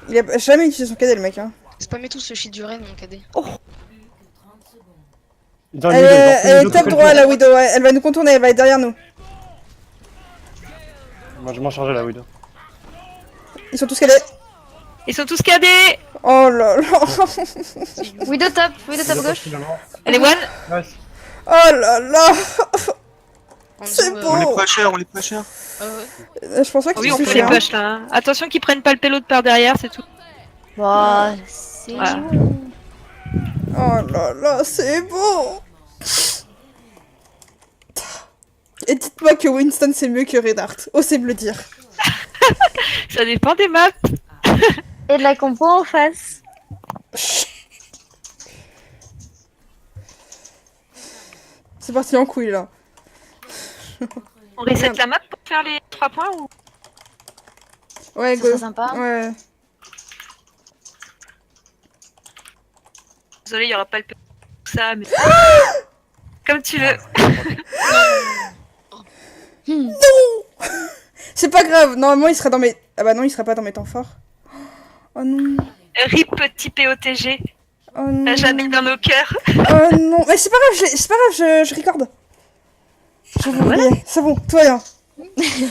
Il a jamais utilisé son cadet, le mec, hein. Spammez tous le shield du Ren, mon KD. Ils ont Elle une Widow, est, ils ont elle une est Widow top qui fait droit, le la Widow, ouais. Elle va nous contourner, elle va être derrière nous. tour. Moi, je m'en chargeais la Widow. Ils sont tous cadets. Ils sont tous KD. Oh là là. Widow top gauche. Finalement. Elle est one. Nice. Oh là là. Enzo, C'est On beau. est pas cher, Je pense pas Ah qu'ils oui, on sont peut les hein. push là. Hein. Attention qu'ils prennent pas le pélo de par derrière, c'est tout. Bah, c'est Voilà. bon. Oh là là, c'est beau. Et dites-moi que Winston c'est mieux que Reinhardt. Osez me le dire. Ça dépend des maps. Et de la compo en face. C'est parti en couille là. On reset la map pour faire les 3 points ou Ouais, Ça go. serait sympa. Ouais. Désolé, il y aura pas le tout ça, mais. Comme tu veux. C'est pas grave, normalement il sera dans mes... Ah bah non, il sera pas dans mes temps forts. Oh non. RIP petit POTG. Oh non. Jamais dans nos cœurs. Oh non. Mais c'est pas grave, c'est pas grave, je recorde. J'avais oublié. C'est bon, tout va bien.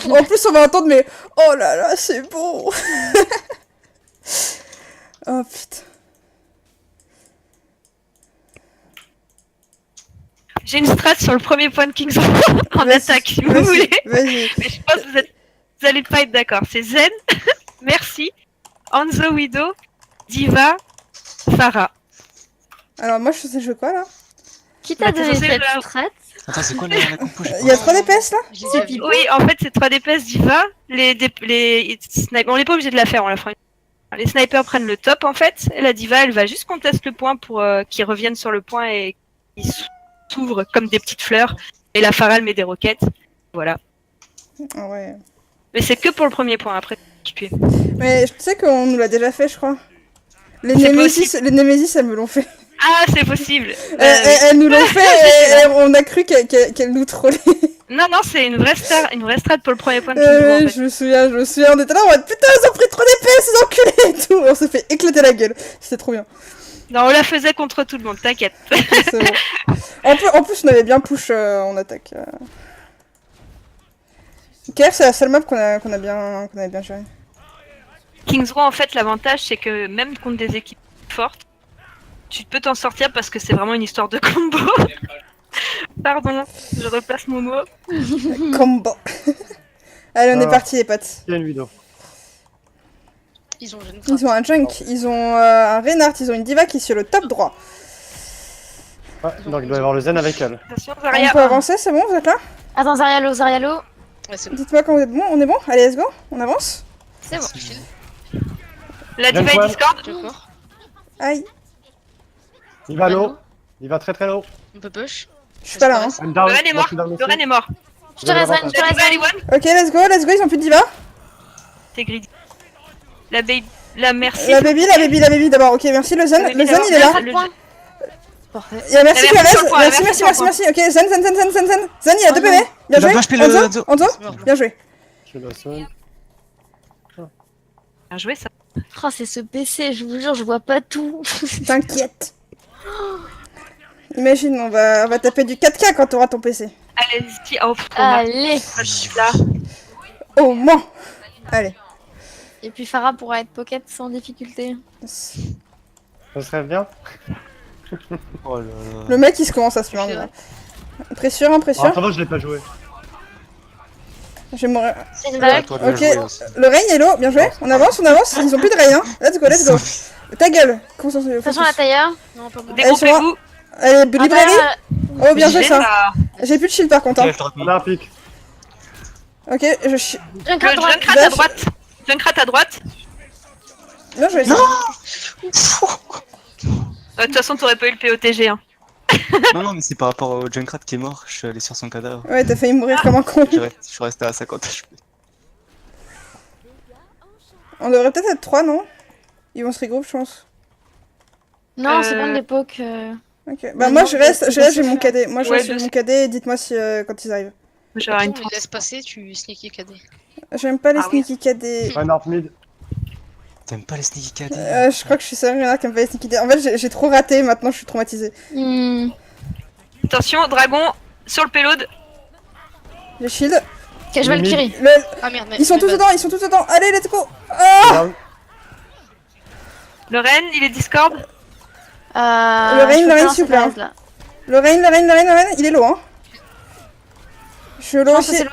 En plus, on va entendre, mais... Oh là là, c'est beau. Oh putain. J'ai une strat sur le premier point de King's en Vas-y, attaque, si vous vas-y, voulez. Vas-y. Mais je pense que vous allez pas être d'accord. C'est Zen, Merci, Hanzo Widow, Diva, Farah. Alors moi, je sais jouer quoi là? Qui t'a Bah, t'es donné censé cette le- strat? Attends, c'est quoi la compo? Il y a 3 DPS là? Je les ai C'est vus. Pipo. Oui, en fait, c'est 3 DPS Diva. Les snipers, on n'est pas obligé de la faire, on la fera. Les snipers prennent le top en fait. Et la Diva, elle va juste contester le point pour qu'ils reviennent sur le point et qu'ils s'ouvrent comme des petites fleurs. Et la Farah, elle met des roquettes. Voilà. Ah ouais. Mais c'est que pour le premier point. Après, tu peux. Mais tu sais qu'on nous l'a déjà fait, je crois. Les C'est Nemesis, elles me l'ont fait. Ah, c'est possible. Elles nous l'ont fait et on a cru qu'elles nous trollaient. Non, non, c'est une vraie strat pour le premier point de King's Row, en fait. Je me souviens, on était là, on va putain, ils ont pris 3 DPS, ces enculés et tout. On s'est fait éclater la gueule. C'était trop bien. Non, on la faisait contre tout le monde, t'inquiète. C'est bon. En plus, on avait bien push en attaque. KF, c'est la seule map qu'on a bien gérée. King's Row, en fait, l'avantage, c'est que même contre des équipes fortes, tu peux t'en sortir parce que c'est vraiment une histoire de combo. Pardon, je replace mon mot. Combo. Allez, on est Ah. parti les potes. Il y a une vidéo. Ils ont jeune Ils ont un junk, ils ont un Reinhardt, ils ont une diva qui est sur le top droit. Ouais, donc il doit y avoir le zen avec elle. Attention, On Zarya. peut avancer, c'est bon, vous êtes là? Attends, Zarialo. Ouais, c'est bon. Dites-moi quand vous êtes bon, on est bon? Allez, let's go, on avance? C'est bon. La Bien Diva joué. est Discord. D'accord. Aïe, Il va low. Il va très très low. On peut push. je suis pas là, hein. I'm down. Le Ren est Moi, mort. je suis down Le aussi. Ren est mort. Je te résonne, je te La Diva, elle est résonne. one. Ok, let's go, ils ont plus de diva. C'est greedy. La baby. La merci. La baby d'abord, ok, merci le zen, La baby le zen d'abord. il est là. Le- Parfait. Il y a merci La qui merci reste, sur le point, merci, la merci, merci merci, sur le merci, ok, zen, il a 2 PV, bien Il a joué, HP le Hanzo, Hanzo. bien joué. Je le sonne. Bien joué, ça. Oh, c'est ce PC, je vous jure, je vois pas tout. T'inquiète. Imagine, on va taper du 4K quand t'auras ton PC. Allez-y. Oh, trop Allez. là. Au moins. Allez. Et puis Farah pourra être pocket sans difficulté. Ça serait bien. Oh là là. Le mec il se commence à se plaindre. là. Pressure, Ah, pressure. ça va, je l'ai pas joué. Je vais mourir. C'est une À vague. toi de la Ok. jouer aussi. Le rain est low, bien joué. On avance, ils ont plus de rain, hein. Let's go. Ta gueule. Comment ça se fait? Attention à la tailleur. Non, pas moi. Dégroupez-vous. Allez, librairie. Oh, bien joué ça. Ah. J'ai plus de shield par contre. Hein. On a un pic. Ok, je chie. Junkrat Le droite. Junkrat à droite. Junkrat à droite. Bien joué ça. De toute façon, t'aurais pas eu le POTG. Hein. Non, mais c'est par rapport au Junkrat qui est mort, je suis allé sur son cadavre. Ouais, t'as failli mourir comme un con. Je suis resté à 50 HP. On devrait peut-être être 3, non? Ils vont se regrouper, je pense. Non, c'est pas de l'époque. Ok. Bah, Ouais, moi non, je reste, c'est j'ai mon KD. Moi je Ouais, reste sur deux- mon KD et dites-moi si quand ils arrivent. J'aurais une Tu les laisses passer, tu sneaky KD. J'aime pas les Ah oui. sneaky KD. Reinhardt mid. T'aimes pas les sneaky KD? Je crois que je suis seule, il y en a qui aiment pas les sneaky KD. En fait, j'ai trop raté, maintenant je suis traumatisée. Hmm. Attention, dragon sur le payload. Les shields. Ok, je vais le Kiri. Ah merde, mais. Ils sont tous dedans, Allez, let's go. Ah Down. Le Ren, il est Discord. Le rain, s'il vous plaît, hein. Le rain, il est low, hein. Je suis low aussi. C'est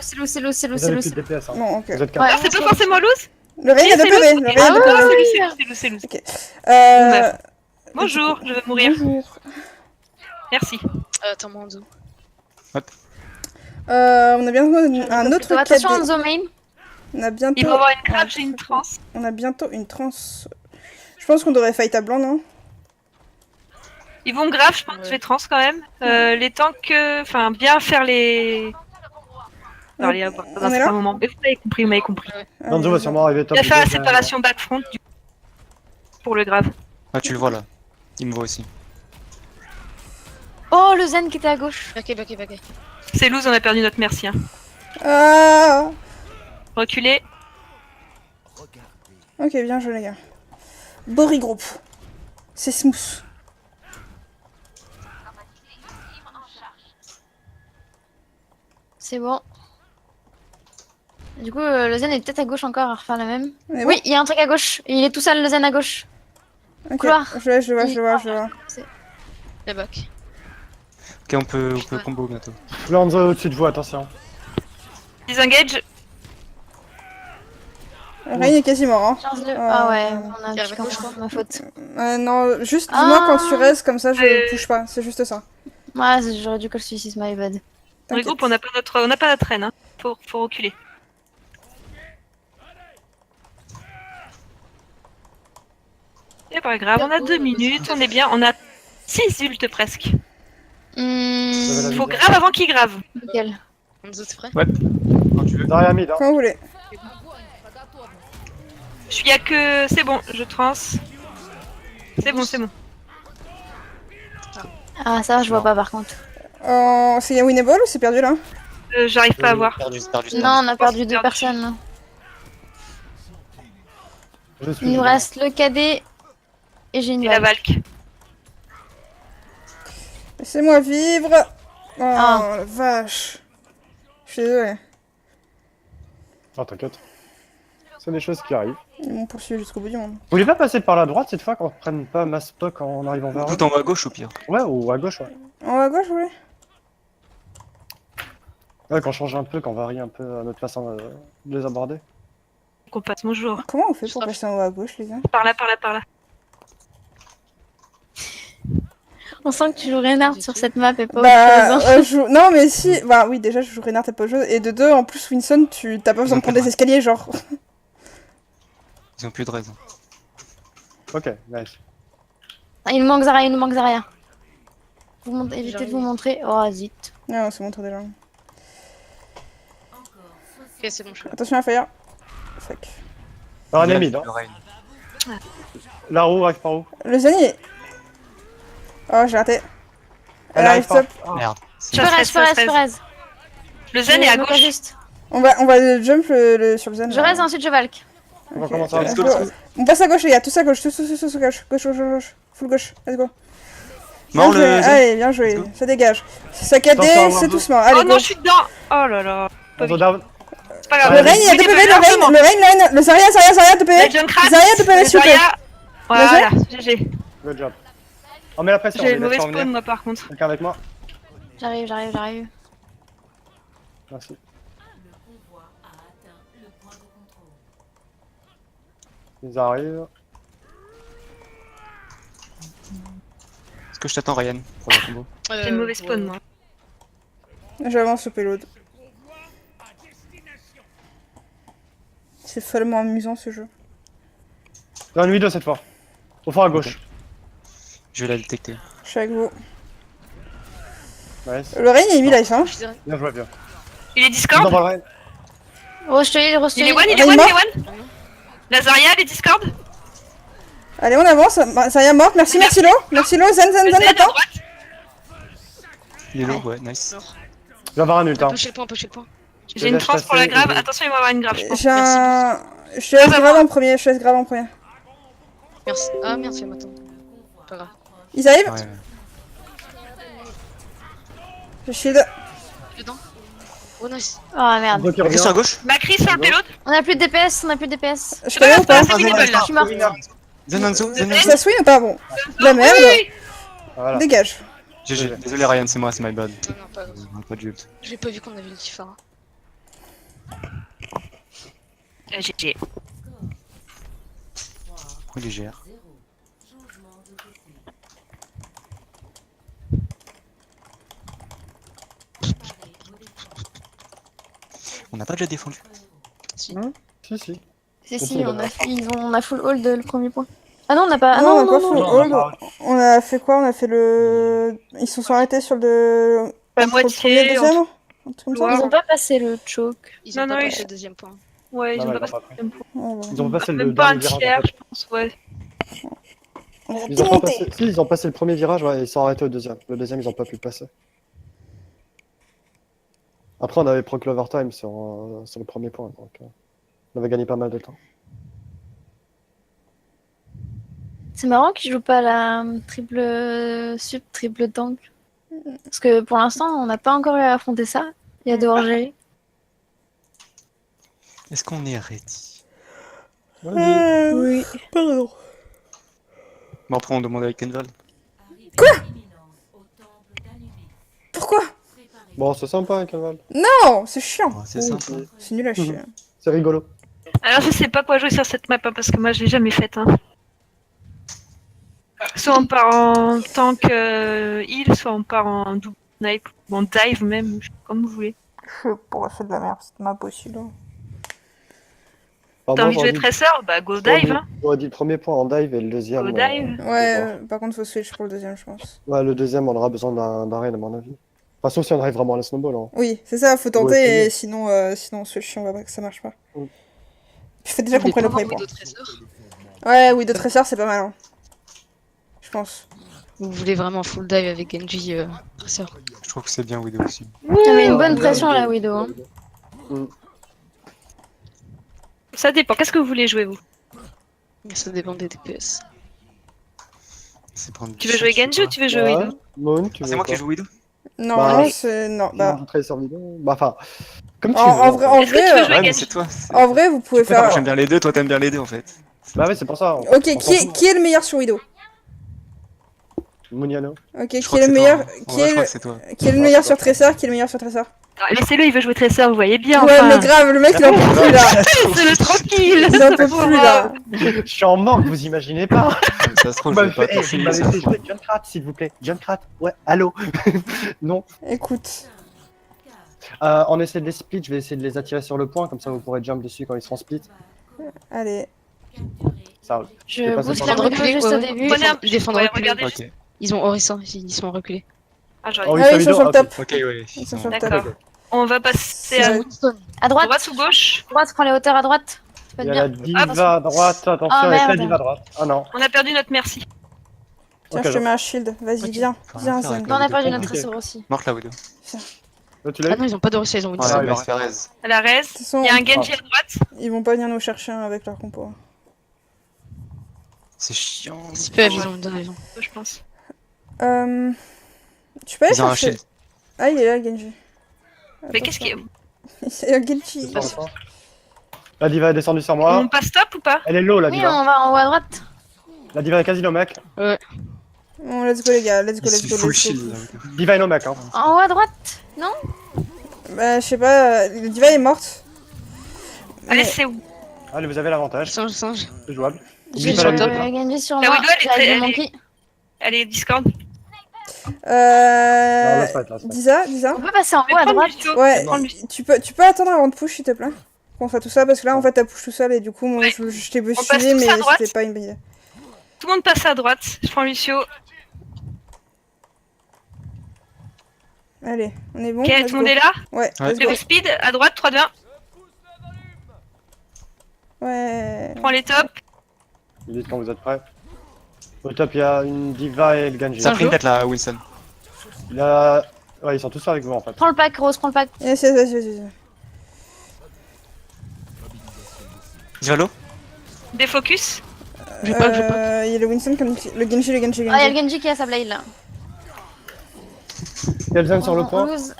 low. Vous avez plus de DPS. Hein. Non, ok. Vous êtes Ouais. 4. Ah, c'est pas forcément loose. Le rain Si, a 2 c'est PV. loose. Le Ah rain a 2 ouais, PV. c'est loose. Euh... Bonjour, je veux mourir. Bonjour. Merci. Attends, mon dos. On a bientôt un autre Attention, KD. Hanzo main. On a bientôt... Il va y avoir une crabe, j'ai une transe. On a bientôt une trans. Je pense qu'on devrait fight à blanc, non? Ils vont grave, je pense, je vais trans quand même. Les tanks, enfin, bien faire les. Alors, les dans On un est certain là moment. Mais vous m'avez compris. Danzo va sûrement arriver top. Bien faire la deuxième. séparation back-front pour le grave. Ah, tu le vois là. Il me voit aussi. Oh, le Zen qui était à gauche. Ok. C'est loose, on a perdu notre merci. Hein. Ah. Reculez. Ok, bien joué les gars. Beau regroupe. C'est smooth. C'est bon. Du coup, le Zen est peut-être à gauche encore à refaire la même. On est Oui, il y a un truc à gauche. Il est tout seul, le Zen à gauche. bon. Ok, Couloir. je vois. La back. Ok, on peut combo bientôt. Lanzo au-dessus de vous, attention. Disengage. Rain est quasi mort. Hein. Charge-le. Ah ouais, on a Qui arrive piqué à gauche, encore, ma faute. Non, juste dis-moi quand tu restes, comme ça je Euh. touche pas. C'est juste ça. Ouais, j'aurais dû call suicide, my bad. T'inquiète. Regroupe, on n'a pas notre reine. Hein. Faut reculer. C'est pas grave, on a 2 minutes, on est bien, on a 6 ults presque. Faut grave avant qu'il grave. Nickel. Enzo, t'es prêt? Quand tu veux. Derrière mid, hein. Quand vous voulez. Je suis à que. C'est bon, je trans. C'est bon. Ah, ça, je vois pas par contre. C'est winnable ou c'est perdu là? J'arrive pas à voir. Perdu. Non, on a perdu 2 personnes. Là. Je suis Il nous dedans. reste le cadet et j'ai une Et la balle. Valk. Laissez-moi vivre. Oh Ah. la vache. Je suis désolé. Oh, t'inquiète. C'est des choses qui arrivent. Ils m'ont poursuivi jusqu'au bout du monde. Vous voulez pas passer par la droite cette fois, qu'on prenne pas mass poc en arrivant vers eux? Tout en haut à gauche au pire. Ouais, ou à gauche, ouais. En haut à gauche, vous voulez? Ouais, qu'on change un peu, qu'on varie un peu notre façon de les aborder. Qu'on passe mon jour. Comment on fait pour passer en haut à gauche, les gars? Par là. On sent que tu joues Reynard sur cette map et pas Bah, autre chose. hein. non, mais si. Bah, oui, déjà, je joue Reynard, t'as pas autre chose. Et de deux, en plus, Winston, t'as pas besoin de prendre des escaliers, genre. Ils ont plus de raison. Ok, nice. Ah, il nous manque Zarya. Évitez de vous montrer. Oh, zut. Non, on se montre déjà. Ok, c'est bon, je suis là. Attention à Fire. Fuck. Alors, Il y a un mid, hein. le Rain. La roue arrive par où? Le Zen, il est... Oh, j'ai raté. Elle arrive pas. top. Merde. Ça Perez. stresse. Le zen est à Me gauche. juste. On va jump sur le Zen. Je là. reste, ensuite je valk. On va Ok. commencer à Let's go, let's go. On passe à gauche, les gars. Tous à gauche. Tous à gauche. Gauche. Full gauche. Let's go. Mort Bien joué. le zen. Allez, bien joué. Let's go. Ça dégage. C'est saccadé, Attention, c'est Wardo. tous mort. Allez, Oh go. non, je suis dedans. Oh là là. Enzo down. C'est pas grave. Le Rain, il y a Oui, 2 PV, largement. le Rain, le Zarya, 2 La PV. Junkrat. Zarya, 2 PV, s'il vous plaît. Zarya. Voilà, GG. Good job. On met la pression, J'ai on le les mauvais laisse spawn, revenir. moi, par contre. Quelqu'un avec moi? J'arrive. Merci. Le convoi a atteint le point de contrôle. Ils arrivent. Est-ce que je t'attends, Ryan, pour la combo? J'ai le mauvais spawn, moi. J'avance au payload. C'est follement amusant ce jeu. Dans une vidéo cette fois. Au fond à gauche. Je vais la détecter. Je suis avec vous. Nice. Le Rain, il est mi-life, hein. Je dirais. Bien joué, bien. Il est Dans Discord. le raid. Rostoïde. Il est one. La Zarya, les Discord. Allez, on avance. Zarya morte. Merci Lo. Merci Lo. Zen, Le zen à attends. droite. Il est low, ouais, nice. Je vais avoir un ult, hein. Pocher le point. J'ai une laisse trans pour la passer, grave. et- Attention, il va y avoir une grave, je pense. J'ai un... Je te laisse grave en premier. Merci. Ah merde, tu vas m'attendre. Pas grave. Ils arrivent. Ouais. Je shield. Dedans. Oh nice. Oh merde. Bloqué Qui revient. sont à gauche? Macri sur le payload. On a plus de DPS. Je connais ou pas? C'est winnable, là. Je suis morte. Zen Enzo, Zen Ça se win ou pas? Bon. De la merde. Oui. Voilà. Dégage. GG. Désolé, Ryan, c'est moi, c'est my bad. Non, pas grave. Pas de ult. J'ai pas vu qu'on avait une Tifara. GG. Il est GR. Changement de côté. On n'a pas déjà défendu. Si. Si, Si, on a full hold le premier point. Ah non, on n'a pas. Ah Non, on non, a pas non, full non. non. hold. On a fait quoi? On a fait le... Ils se sont arrêtés sur le... La entre le premier et moitié. le deuxième? Un truc comme ça? Ils ont pas passé le choke. Ils ont Non, pas non, passé le deuxième point. Ouais, ils Non, ont non, pas ils passé ont pas le deuxième point. Ouais, voilà. Ils ont passé le Même pas un dernier virage, en tiers, fait. je pense, ouais. On les a Ils ont pas démontés. passé... Si, ils ont passé le premier virage, ouais, ils sont arrêtés au deuxième. Le deuxième, ils ont pas pu le passer. Après, on avait proc l'overtime sur le premier point, donc on avait gagné pas mal de temps. C'est marrant qu'ils jouent pas la triple sup, triple tank. Parce que pour l'instant, on n'a pas encore eu à affronter ça. Il y a de hors-jeu. Est-ce qu'on est ready? Oui. Pardon. Bon, après, on demande avec Enval. Quoi au temple d'Anubis. Pourquoi? Bon, c'est sympa, hein, Calval. Non, c'est chiant. Oh, c'est sympa. C'est nul à chier. C'est rigolo. Alors je sais pas quoi jouer sur cette map hein, parce que moi je l'ai jamais faite. Hein. Soit on part en tank heal, soit on part en double snipe, ou en dive même, comme vous voulez. Je sais pas, c'est de la merde, cette map aussi là. Enfin, T'as moi, envie de jouer j'aurais dit- Tracer? Bah go dive hein. J'aurais dit le premier point en dive et le deuxième. Go dive. Ouais, par contre, faut switch pour le deuxième, je pense. Ouais, le deuxième, on aura besoin d'un raid, à mon avis. Enfin, sauf si on arrive vraiment à la snowball. Hein. Oui, c'est ça, faut Ouais, tenter, c'est et sinon, sinon on switch, on voit pas que ça marche pas. Mm. Il faut déjà qu'on prenne le premier point. Widow Tracer. Ouais, oui, de Tracer, c'est pas mal. Hein. Je pense. Vous voulez vraiment full dive avec Genji Tracer? Je trouve que c'est bien Widow aussi. Il y avait une bonne pression là, Widow. Hein. Ça dépend, qu'est-ce que vous voulez jouer vous? Ça dépend des DPS. C'est prendre Tu veux jouer Genji ou tu veux jouer Widow? Moon, tu Ah, veux c'est moi quoi qui joue Widow? Non, Bah, non, c'est. Non, bah. Non, Tracer vidéo. Bah, enfin, comme tu En, veux. en vrai, en Est-ce que tu vrai, veux jouer Ouais, mais Genji? c'est toi. en vrai, vous pouvez Moi, faire. j'aime bien les deux, toi t'aimes bien les deux en fait. Bah, ouais, c'est pour ça. Ok, qui est le meilleur sur Widow? Mooniano. Ok, Je qui crois est que le c'est meilleur. toi, hein. Qui Ouais, je est crois le. que c'est toi. Qui est le meilleur sur Tracer? Qui est le meilleur sur Tracer? Laissez-le, il veut jouer Tracer, vous voyez bien. Ouais, enfin. mais grave, le mec il en peut plus là. Laissez-le tranquille. Il en peut plus là. Je suis en manque, vous imaginez pas. Ça se trouve, Vous je m'avez vais pas fait, toucher vous une m'avez seule fait fois. jouer Junkrat, s'il vous plaît. Junkrat, ouais, allô. Non. Écoute. On essaie de les split, je vais essayer de les attirer sur le point, comme ça vous pourrez jump dessus quand ils seront split. Allez. Ça, Je C'est pas booste ça, un ça. peu juste au début. Prenez un- Ils défendent Ouais, reculés. regardez. Ok, Ils ont Orisa, ils sont reculés. Ah, j'aurais Oh dit. oui, Ah ça oui, ils sont vidéo, sur le ok. top. ok, ouais. Ils sont sur le D'accord. top. On va passer à À droite, droite ou gauche? droite, prends les hauteurs à droite. Ça peut Il être y a la bien. diva à droite, attention Ah, avec la merde. diva à droite. Ah non. On a perdu notre merci. Tiens, Ok, je te donc. mets un shield. Vas-y, Ok. viens. Faut rien Viens, faire Zen. avec Non, on a Widow. perdu notre compliqué. Tracer aussi. Morte la Widow. Là, tu l'as Ah eu non, ils ont pas d'Orisa, ils ont une Ouais, Ah, mais il se Ferez. À la res. De toute façon, Il y a un Genji à droite. ils vont pas venir nous chercher un avec leur compo. C'est chiant. C'est peu, ils ont une raison. Je pense. Tu peux aller Ils ont un chercher. shield. Ah, il est là, le Genji. Mais qu'est-ce qui est... C'est un Genji. La diva est descendue sur moi. On passe top ou pas? Elle est low, la Oui, diva. on va en haut à droite. La diva est quasi no mec. Bon, let's go, les gars. Let's go, Il let's se go, full let's go. shield. Là. Diva est no mec. Hein. En haut à droite. Bah, je sais pas. Le Diva est morte. Allez, Mais- c'est où? Allez, vous avez l'avantage. Singe. C'est jouable. J'ai Oublie pas la diva. Genji sur La moi. Widow, elle est J'ai très- Ivy elle est- Monkey. Allez, Discord. Non, laisse pas, laisse pas. Disa. On peut passer en haut Mais à prends droite. Lucio. Ouais, Prends Lucio. tu peux attendre avant de push, s'il te plaît. Qu'on fasse tout ça, parce que là, en fait, t'as push tout seul, et du coup, moi, Ouais. je t'ai passe bousculé, tous mais à droite. c'était pas une bonne idée. Tout le monde passe à droite. Je prends Lucio. Allez, on est bon. Ok, let's tout le go. monde est là? Ouais, Ouais. let's go. Zéro speed, à droite, 3, 2, 1. Ouais. Prends les tops. Vous dites quand vous êtes prêts. Au top, il y a une diva et le Genji. T'as pris une tête là, Wilson. Il y a... Ouais, ils sont tous avec vous en fait. Prends le pack, Rose, prends le pack. Yes, yes, yes, yes, yes. Jalo. Défocus. Je pas, je Il y a le Winston, le Genji, le Genji, le Ah, il y a Genji. le Genji qui a sa blade là. Quelqu'un sur le point. Rose,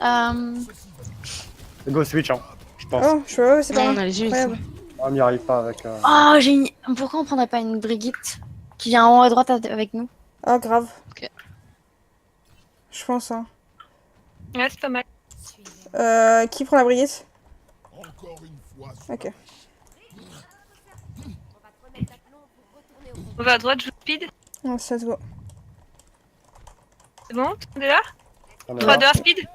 Go switch, hein. Je pense. Oh, je vois, c'est pas Non, on mal. a les yeux. Incroyable. On n'y arrive pas avec. Oh, j'ai une... Pourquoi on prendrait pas une Brigitte qui vient en haut à droite avec nous? Ah, grave. Ok. Je pense, hein. Ouais, c'est pas mal. Qui prend la Brigitte? Encore une fois. Ok. On va à droite, joue speed. Let's go. C'est bon? Tout le monde est là? On est 3, là. 2, 1, speed.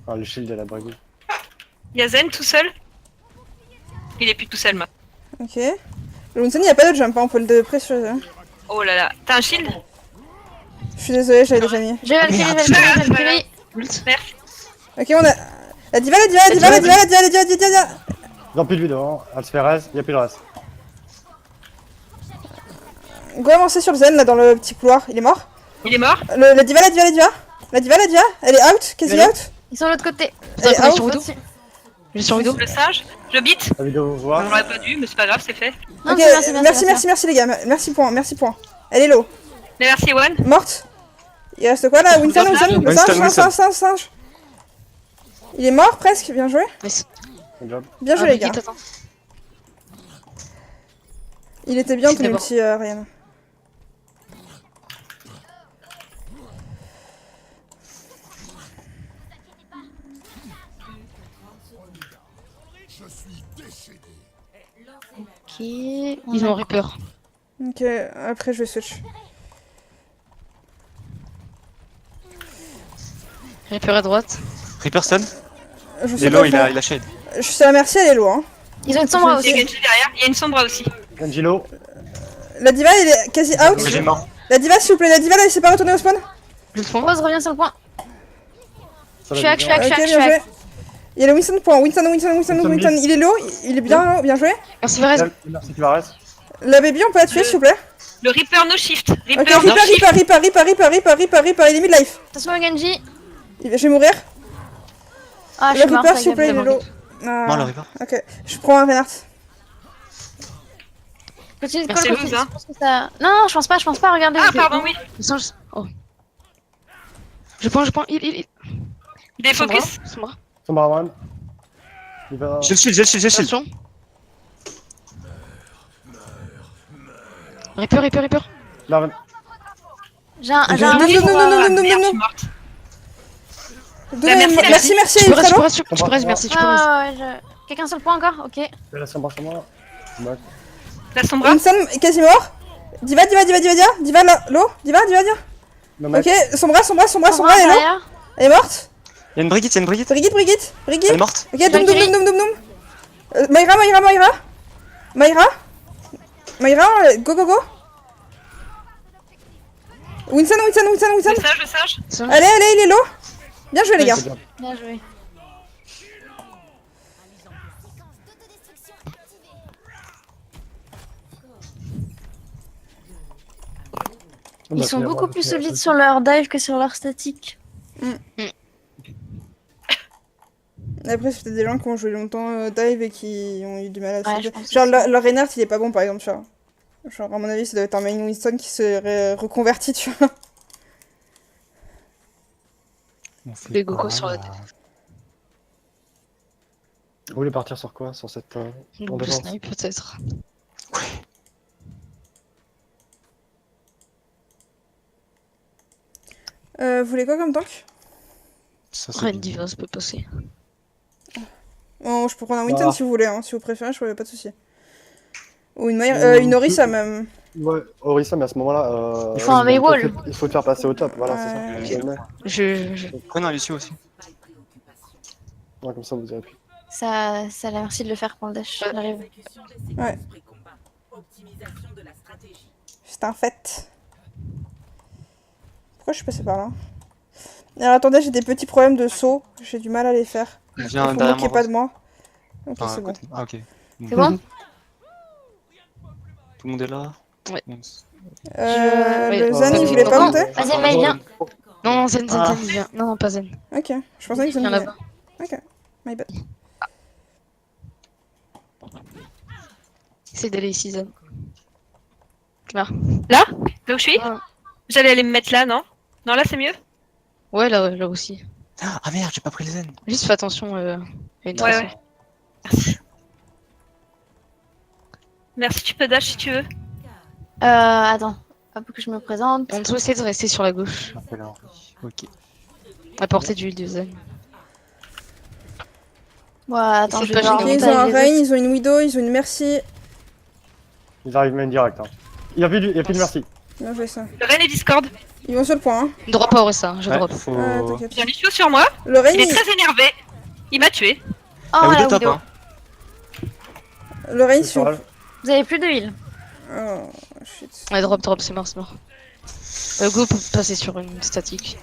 Ah, le shield de la Brigade. Il y a Zen tout seul. Il est plus tout seul, moi. Ok. Le Winston, il n'y a pas de jump, hein, on peut le pressurer. Hein. Oh là là. T'as un shield? Je suis désolée, j'avais déjà mis. J'ai Valkyrie, Valkyrie. Merci. Ok, on a. La diva, la diva, la diva, la diva, la diva, la diva, la diva, la diva. Ils ont plus de vidéo, hein. Elle se fait res, il n'y a plus de reste. Go avancer sur le Zen là dans le petit couloir. Il est mort. Il est mort. La diva. Elle est out, quasi Mais non. out. Ils sont de l'autre côté. Elle est Attends, out. sur Widow. Je suis sur Widow. Le singe. Je bite. La vidéo voir. J'aurais pas dû, mais c'est pas grave, c'est fait. Non, Ok, c'est bien, c'est bien, merci les gars. Merci point. Elle est low. Mais merci, One. Morte. Il reste quoi là? Winston, le Winston. singe. Il est mort presque, bien joué. Nice. Bon job. Bien joué les gars. Brigitte, attends. Il était bien C'est ton d'abord. ulti, Ryan. Je suis déchaîné. Ok. Ils ont Reaper. Ok, après je vais switch. Reaper à droite. Reaper stun. Je Il sais est pas low, où il a shade. Je suis à la merci, elle est low. Hein. Ils ont une sombra Il y a aussi. Genji derrière. Il y a une sombra aussi. Angelo. La diva, elle est quasi out. J'ai mort. La diva, s'il vous plaît, la diva, là, elle s'est pas retournée au spawn. Je le fond. Rose revient sur le point. Ça Je va suis bien. hack, Ok, bien joué. Il y a le Winston point. Winston. Il est low, il est bien low, bien joué. Merci Varese. Merci Tavares. La baby, on peut la tuer, s'il vous plaît. Le Reaper no shift. Ok, Reaper no shift. Reaper, il est mid-life. Attention à Genji. Je vais mourir. Ah, je Le suis mort. Reaper, s'il vous plaît, il est d'abord. low. Ah, Mort le Reaper. ok, je prends un Reinhardt. Continue de Merci, call, Luz, continue. hein. Je pense que ça... Non, je pense pas, regardez. Ah, pardon, oui. Le singe. Oh. Je prends. Il. Des focus. Sombra. Sombra one. Il va. J'ai le shield. Attention. Reaper. Là, J'ai un... Non, Ah, merde, non. je suis morte. Donnez- merci. Merci, Tu il peux est très low. rester, merci, tu peux rester. Ouais. Quelqu'un sur le point encore? Ok. la Sombra sur moi. Ouais. La sombra. Winston est quasi mort. Diva là, low. Diva. Non, mec. Ok, Sombra, elle est low. derrière. Elle est morte. Il y a une Brigitte. Brigitte. Elle est morte. Ok, Doom. Mayra, go. Winston. Le singe. Allez, il est low. Bien joué, les gars. C'est bien. Bien joué. Ils sont beaucoup plus solides sur leur dive que sur leur statique. Après, c'est peut-être des gens qui ont joué longtemps dive et qui ont eu du mal à Ouais, se... je pense Genre, aussi. leur Reinhardt, il est pas bon, par exemple, tu vois. Genre, à mon avis, ça doit être un main Winston qui serait reconverti, tu vois. Les Goku sur la tête. Vous voulez partir sur quoi? Sur cette. Double défense. snipe peut-être. Vous voulez quoi comme tank? Ça, Après une diva, ça peut passer. Oh, je peux prendre un Winston Ah. si vous voulez, hein. Si vous préférez, je pas de soucis. Ou une Mayra, une Orisa même. Ouais, Orisa, mais à ce moment-là. Il faut un Maywall. Il faut te faire passer au top, voilà, Ouais. c'est ça. Je... Prenez un Lucio aussi. Ouais, comme ça, vous avez pu. Ça a l'air merci de le faire pour le dash. J'arrive. Ouais. C'est un fait. Pourquoi je suis passée par là? Alors attendez, j'ai des petits problèmes de saut. J'ai du mal à les faire. Il Faut vient derrière moquer moi. pas de moi. Ok, Enfin, à c'est bon. côté. Ah, ok. C'est bon? Tout le monde est là. Ouais. Bon, Le Ouais. Zen, il Ouais. voulait pas Ouais. monter? Vas-y, mais viens. Non, Zen, Ah. il vient. Non, pas Zen. Ok, je pensais que Zen Viens venait. là-bas. Ok, my bad. Essaye d'aller ici, Zen. Là. Là où je suis. Ah. J'allais aller me mettre là, non? Non, là c'est mieux. Ouais, là aussi. Ah merde, j'ai pas pris le zen. Juste fais attention à une Ouais, trace. ouais. Merci. Merci, tu peux dash si tu veux. Attends. Hop, que je me présente. On doit essayer de rester sur la gauche. Ok. À portée du Zen. Ouais, attends, C'est je pas vais voir. génial. Ok, ils ont un Rain, ils ont une Widow, ils ont une Mercy. Ils arrivent même direct. Hein. Il y a plus de merci. Bien joué ça. Le Ren et Discord. Ils vont sur le point. Hein. Drop pas Orisa, je Ouais, drop. faut... Ah, t'inquiète. Il y a Lucio sur moi. Le Rain, Il est très énervé. Il m'a tué. Oh, Ah, la Widow top, Widow. hein. le Rain Sur sur. elle. Vous avez plus de heal. Oh, shit. Ouais, drop, c'est mort, c'est mort. Go peut passer sur une statique.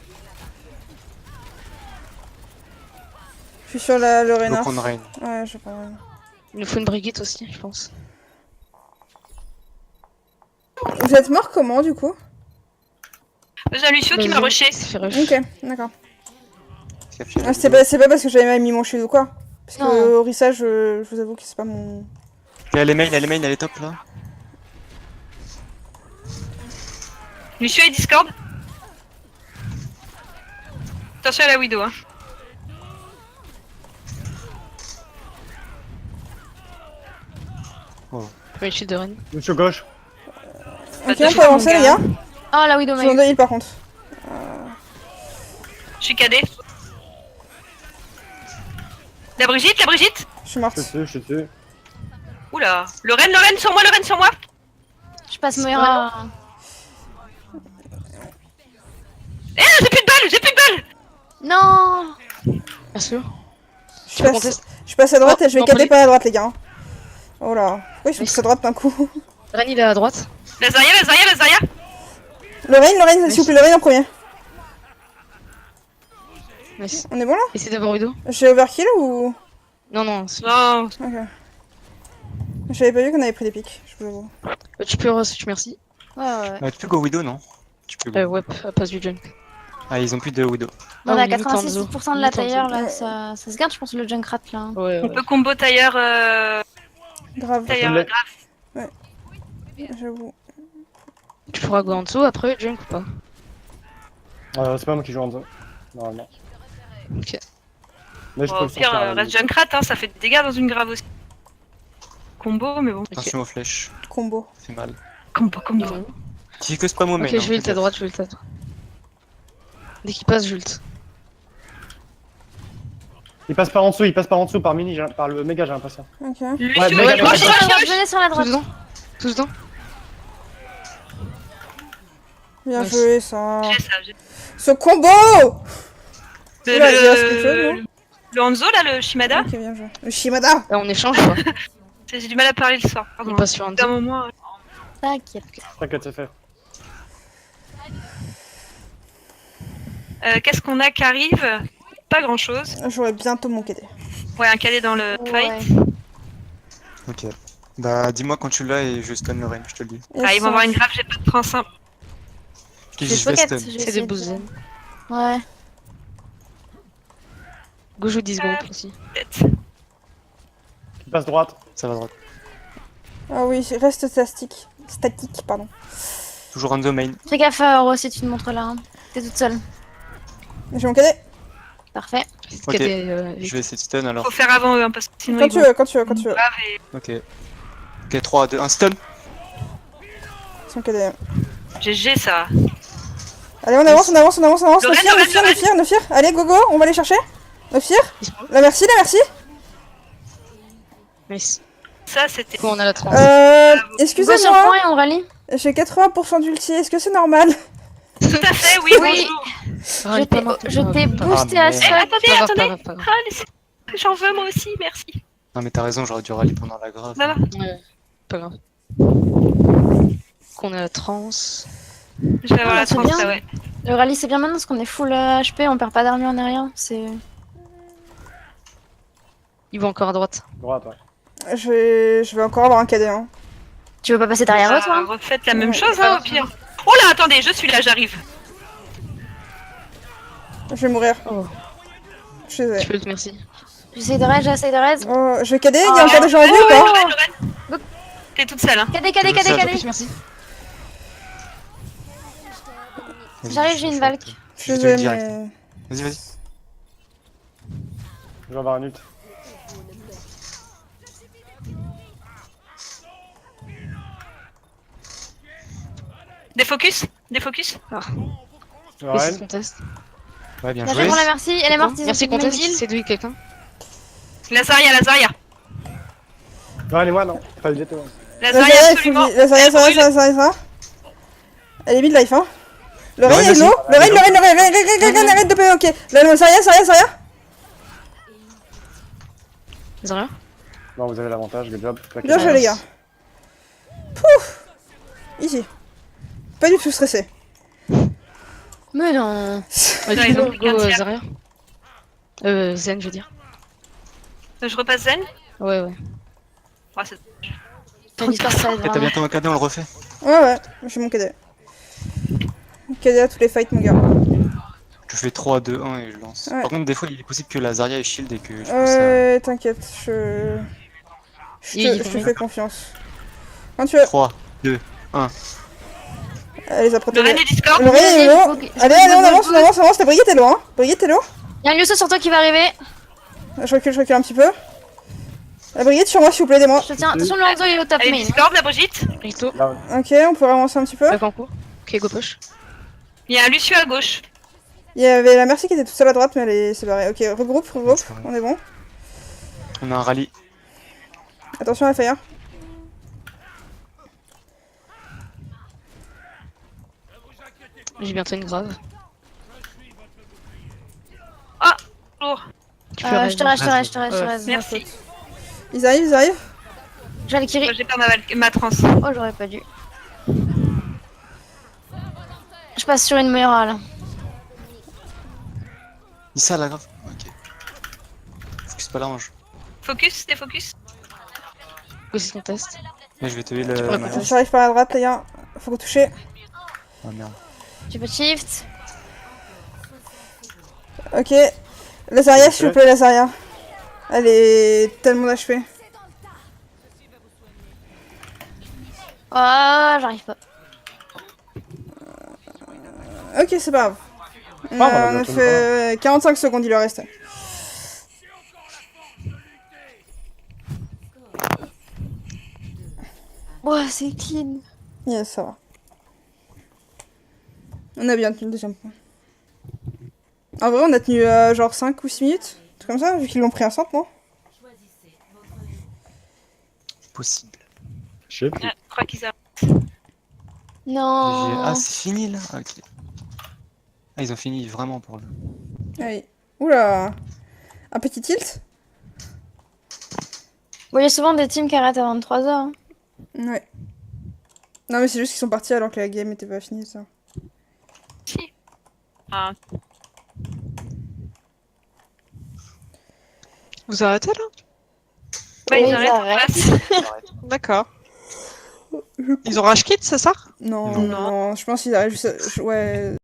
Je suis sur le Faut Reinhardt. prendre Rain. Ouais, je prends Rain. Il nous faut une Brigitte aussi, je pense. Vous êtes mort comment du coup? J'ai un Lucio qui m'a rushé. Il s'est fait rush. Ok, d'accord. Parce qu'il y a Ah, c'est pas parce que j'avais mal mis mon shield ou quoi. Parce que Non. Orisa, je vous avoue que c'est pas mon... Elle est main, elle est top là. Lucio et Discord. Attention à la Widow. Hein. Premier shield de Rennes. Monsieur gauche. Ok, de on fou, peut avancer mon les gars. gars. Oh, la Widow Ils ont m'a eu. 2 heals par contre. Je suis cadé. La Brigitte. Je suis morte. Je suis dessus. Oula. Le Rennes sur moi. Je passe Moira. Eh, j'ai plus de balles. Non. Bien sûr. Je passe à droite et je vais Non, cader poli. par la droite les gars. Oh là. Pourquoi ils sont tous à droite d'un coup? Rennes il est à droite. La Zarya. Lorraine, s'il vous plaît, Lorraine en premier. Nice. On est bon là? Essaye d'avoir Widow. J'ai overkill ou... Non. Non. Ok. J'avais pas vu qu'on avait pris des pics, je vous avoue. Tu peux re-switch, merci. Ouais. Tu peux go Widow, non? Tu peux go. Ouais, passe du junk. Ah, ils ont plus de Widow. On est à limite 86% de la Limite en tailleur dessous. là, ça se garde je pense le Junkrat là. Ouais. On peut combo tailleur. Grave, Tailleur l'ai. grave. j'avoue. Tu pourras go en dessous après junk ou pas? C'est pas moi qui joue en dessous. Normalement. Ok. Mais je peux Au le pire, sortir. à la reste limite. Junkrat, hein, ça fait des dégâts dans une grave aussi. Combo, mais bon. Attention aux flèches, Combo. c'est mal. Combo. Tu fais que spam au main. Ok, je vais ult à droite, je vais ult à droite. Dès qu'il passe, j'ult. Il passe par en dessous, par mini, par le méga, j'ai l'impression. Ok. Lucio, Ouais, il mais rush, regarde, il rush, il rush. Je vais sur la Tous droite. dedans. Tous dedans. Bien Nice. joué ça. J'ai ça. Ce combo! Le, Oula, il reste quelque chose, non le Hanzo, là, le Shimada. Ok, bien joué. Le Shimada! Là, on échange ou pas? J'ai du mal à parler le soir. Pardon. On passe sur un D'un deux. moment. T'inquiète. T'inquiète, c'est fait. Qu'est-ce qu'on a qui arrive? Pas grand chose. J'aurai bientôt mon KD. Ouais, un cadet dans le fight. Ouais. Ok. Bah, dis-moi quand tu l'as et je stun Lorraine, je te le dis. Ah, ils vont avoir une grave, j'ai pas de trans. Hein. Je te dis, J'ai je vais pocket, stun. j'ai C'est essayé des boosts zen. Ouais. Go joue 10 secondes aussi. Peut-être. Il passe droite. Ça va droite. Ah oui, reste statique. Statique, pardon. Toujours on the main. Fais gaffe Oro si tu te montres là. Hein. T'es toute seule. J'ai mon KD. Parfait. Ok. KD, Je vais essayer de stun alors. Faut faire avant eux, hein, parce que sinon Quand ils tu vont veux, quand tu veux, quand tu veux. grave et Ok. Ok, 3, 2, 1, stun. Son KD. GG ça. Allez, on avance. Lorraine, Ne fire. Allez, go. On va aller chercher. Ne fire. Ils sont où? La merci. Nice. Ça c'était. Bon, on a la 30. Go sur le Excusez-moi. point et on rallie. J'ai 80% d'ulti. Est-ce que c'est normal? Tout à fait, oui, Oui. bonjour. Ah, il est pas mort, Je t'ai pas grave. boosté Ah, à merde. ça. Attendez, Pas grave, attendez. pas grave, pas grave. Ah, laissez- j'en veux moi aussi, merci. Non, mais t'as raison, j'aurais dû rally pendant la grave. Ça va. Ouais, pas grave. Qu'on a la trans. Je vais avoir Ah, la c'est trans, bien. ça, ouais. Le rallye c'est bien maintenant parce qu'on est full HP, on perd pas d'armure ni rien. C'est. Il va encore à droite. Droite, ouais. Je vais encore avoir un KD. Hein. Tu veux pas passer derrière eux toi? Refaites la même Ouais, chose, pas hein, au grave. pire. Oh là, attendez, je suis là, j'arrive. Je vais mourir. Oh. Je suis désolée. Tu peux le merci. J'essaye de raise. Oh, je vais KD. Il y a encore des gens en vie ou pas? Lorraine. T'es toute seule, hein. KD. Plus merci. Vas-y, J'arrive, je- j'ai une je- valk. Je suis Je te le désolée, direct. mais... Vas-y. Je vais avoir un ult. Des focus. Lorraine. Contest. Ouais, bien Là, joué. j'ai pour la merci, elle est morte. ils ont Merci fait contest. une heal. C'est d'où quelqu'un? La Zarya. Lorraine et moi, non. Pas le DT, ouais. La La Zarya, Zarya, absolument. La Zarya. Elle est mid-life, hein. Lorraine Lorraine, est low. vas-y. Lorraine, arrête de PV, ok. La Zarya. Zarya? Bon, vous avez l'avantage, good job. Bien joué, les gars. Pouf. Easy. Pas du tout stressé. Mais non. Ouais, Ouais, tu ils peux ont pris qu'un go tiers. Zarya? Zen, je veux dire. Je repasse Zen. Ouais. Ouais, c'est- Ton histoire ça aide Ok, t'as vraiment. bientôt un cadet, on le refait. Ouais, je suis mon cadet. Cadet à tous les fights, mon gars. Je fais 3, 2, 1 et je lance. Ouais. Par contre, des fois, il est possible que la Zarya ait shield et que du coup, ça... Ouais, t'inquiète, je Il te dit fais confiance. Quand tu veux. 3, 2, 1. Elle les a protégés. Lorraine et Discord. Lorraine est Vas-y, low. Allez, on avance, on avance, on avance. La Brigitte est low, hein. Brigitte est low. Il y a un Lucio sur toi qui va arriver. Je recule un petit peu. La Brigitte sur moi, s'il vous plaît, aidez-moi. Je te tiens. Attention, Lorenzo il est au top Allez, main. Discord, la Brigitte. Rito, Ok, on peut avancer un petit peu. back en cours. Ok, go push. Il y a un Lucio à gauche. Il y avait la Mercy qui était toute seule à droite, mais elle s'est barrée. Ok, regroupe, on est bon. On a un rallye. Attention à la fire. J'ai bientôt une grave. Ah, lourd. Tu peux Je te reste, je te reste, je te reste, je te Ouais. reste. Merci. Ils arrivent, ils arrivent. Je vais le Kiri. Moi, j'ai pas ma trans. Oh, j'aurais pas dû. Je passe sur une Moira là. Il ça la grave. Ok. Focus pas l'ange. Focus, défocus. Aussi ton test. Mais je vais te tuer peux le. la malin. J'arrive par la droite, les gars. Faut qu'on touche. Oh merde. Tu peux shift. Ok. Lazaria, s'il vous plaît, Lazaria. Elle est tellement d'HP. Oh, j'arrive pas. Ok, c'est pas grave. Pas grave, On a bientôt fait 45 secondes, il leur restait. Oh, c'est clean. Yes, ça va. On a bien tenu le deuxième point. En vrai, on a tenu genre 5 ou 6 minutes. Tout comme ça, vu qu'ils l'ont pris un centre, non? Possible. Je sais plus. Ah, je crois qu'ils arrivent. Non. Ah, c'est fini là. Ok. Ah, ils ont fini vraiment pour le. Allez. Oula. Un petit tilt? Bon, il y a souvent des teams qui arrêtent à 23h. Hein. Ouais. Non, mais c'est juste qu'ils sont partis alors que la game était pas finie, ça. Si. Ah, Vous arrêtez là? bah, Oui, ils ils arrêtent en arrêtent. face. D'accord. Ils ont rage quit, c'est ça? Non, Non. non, je pense qu'ils arrivent juste. Ouais.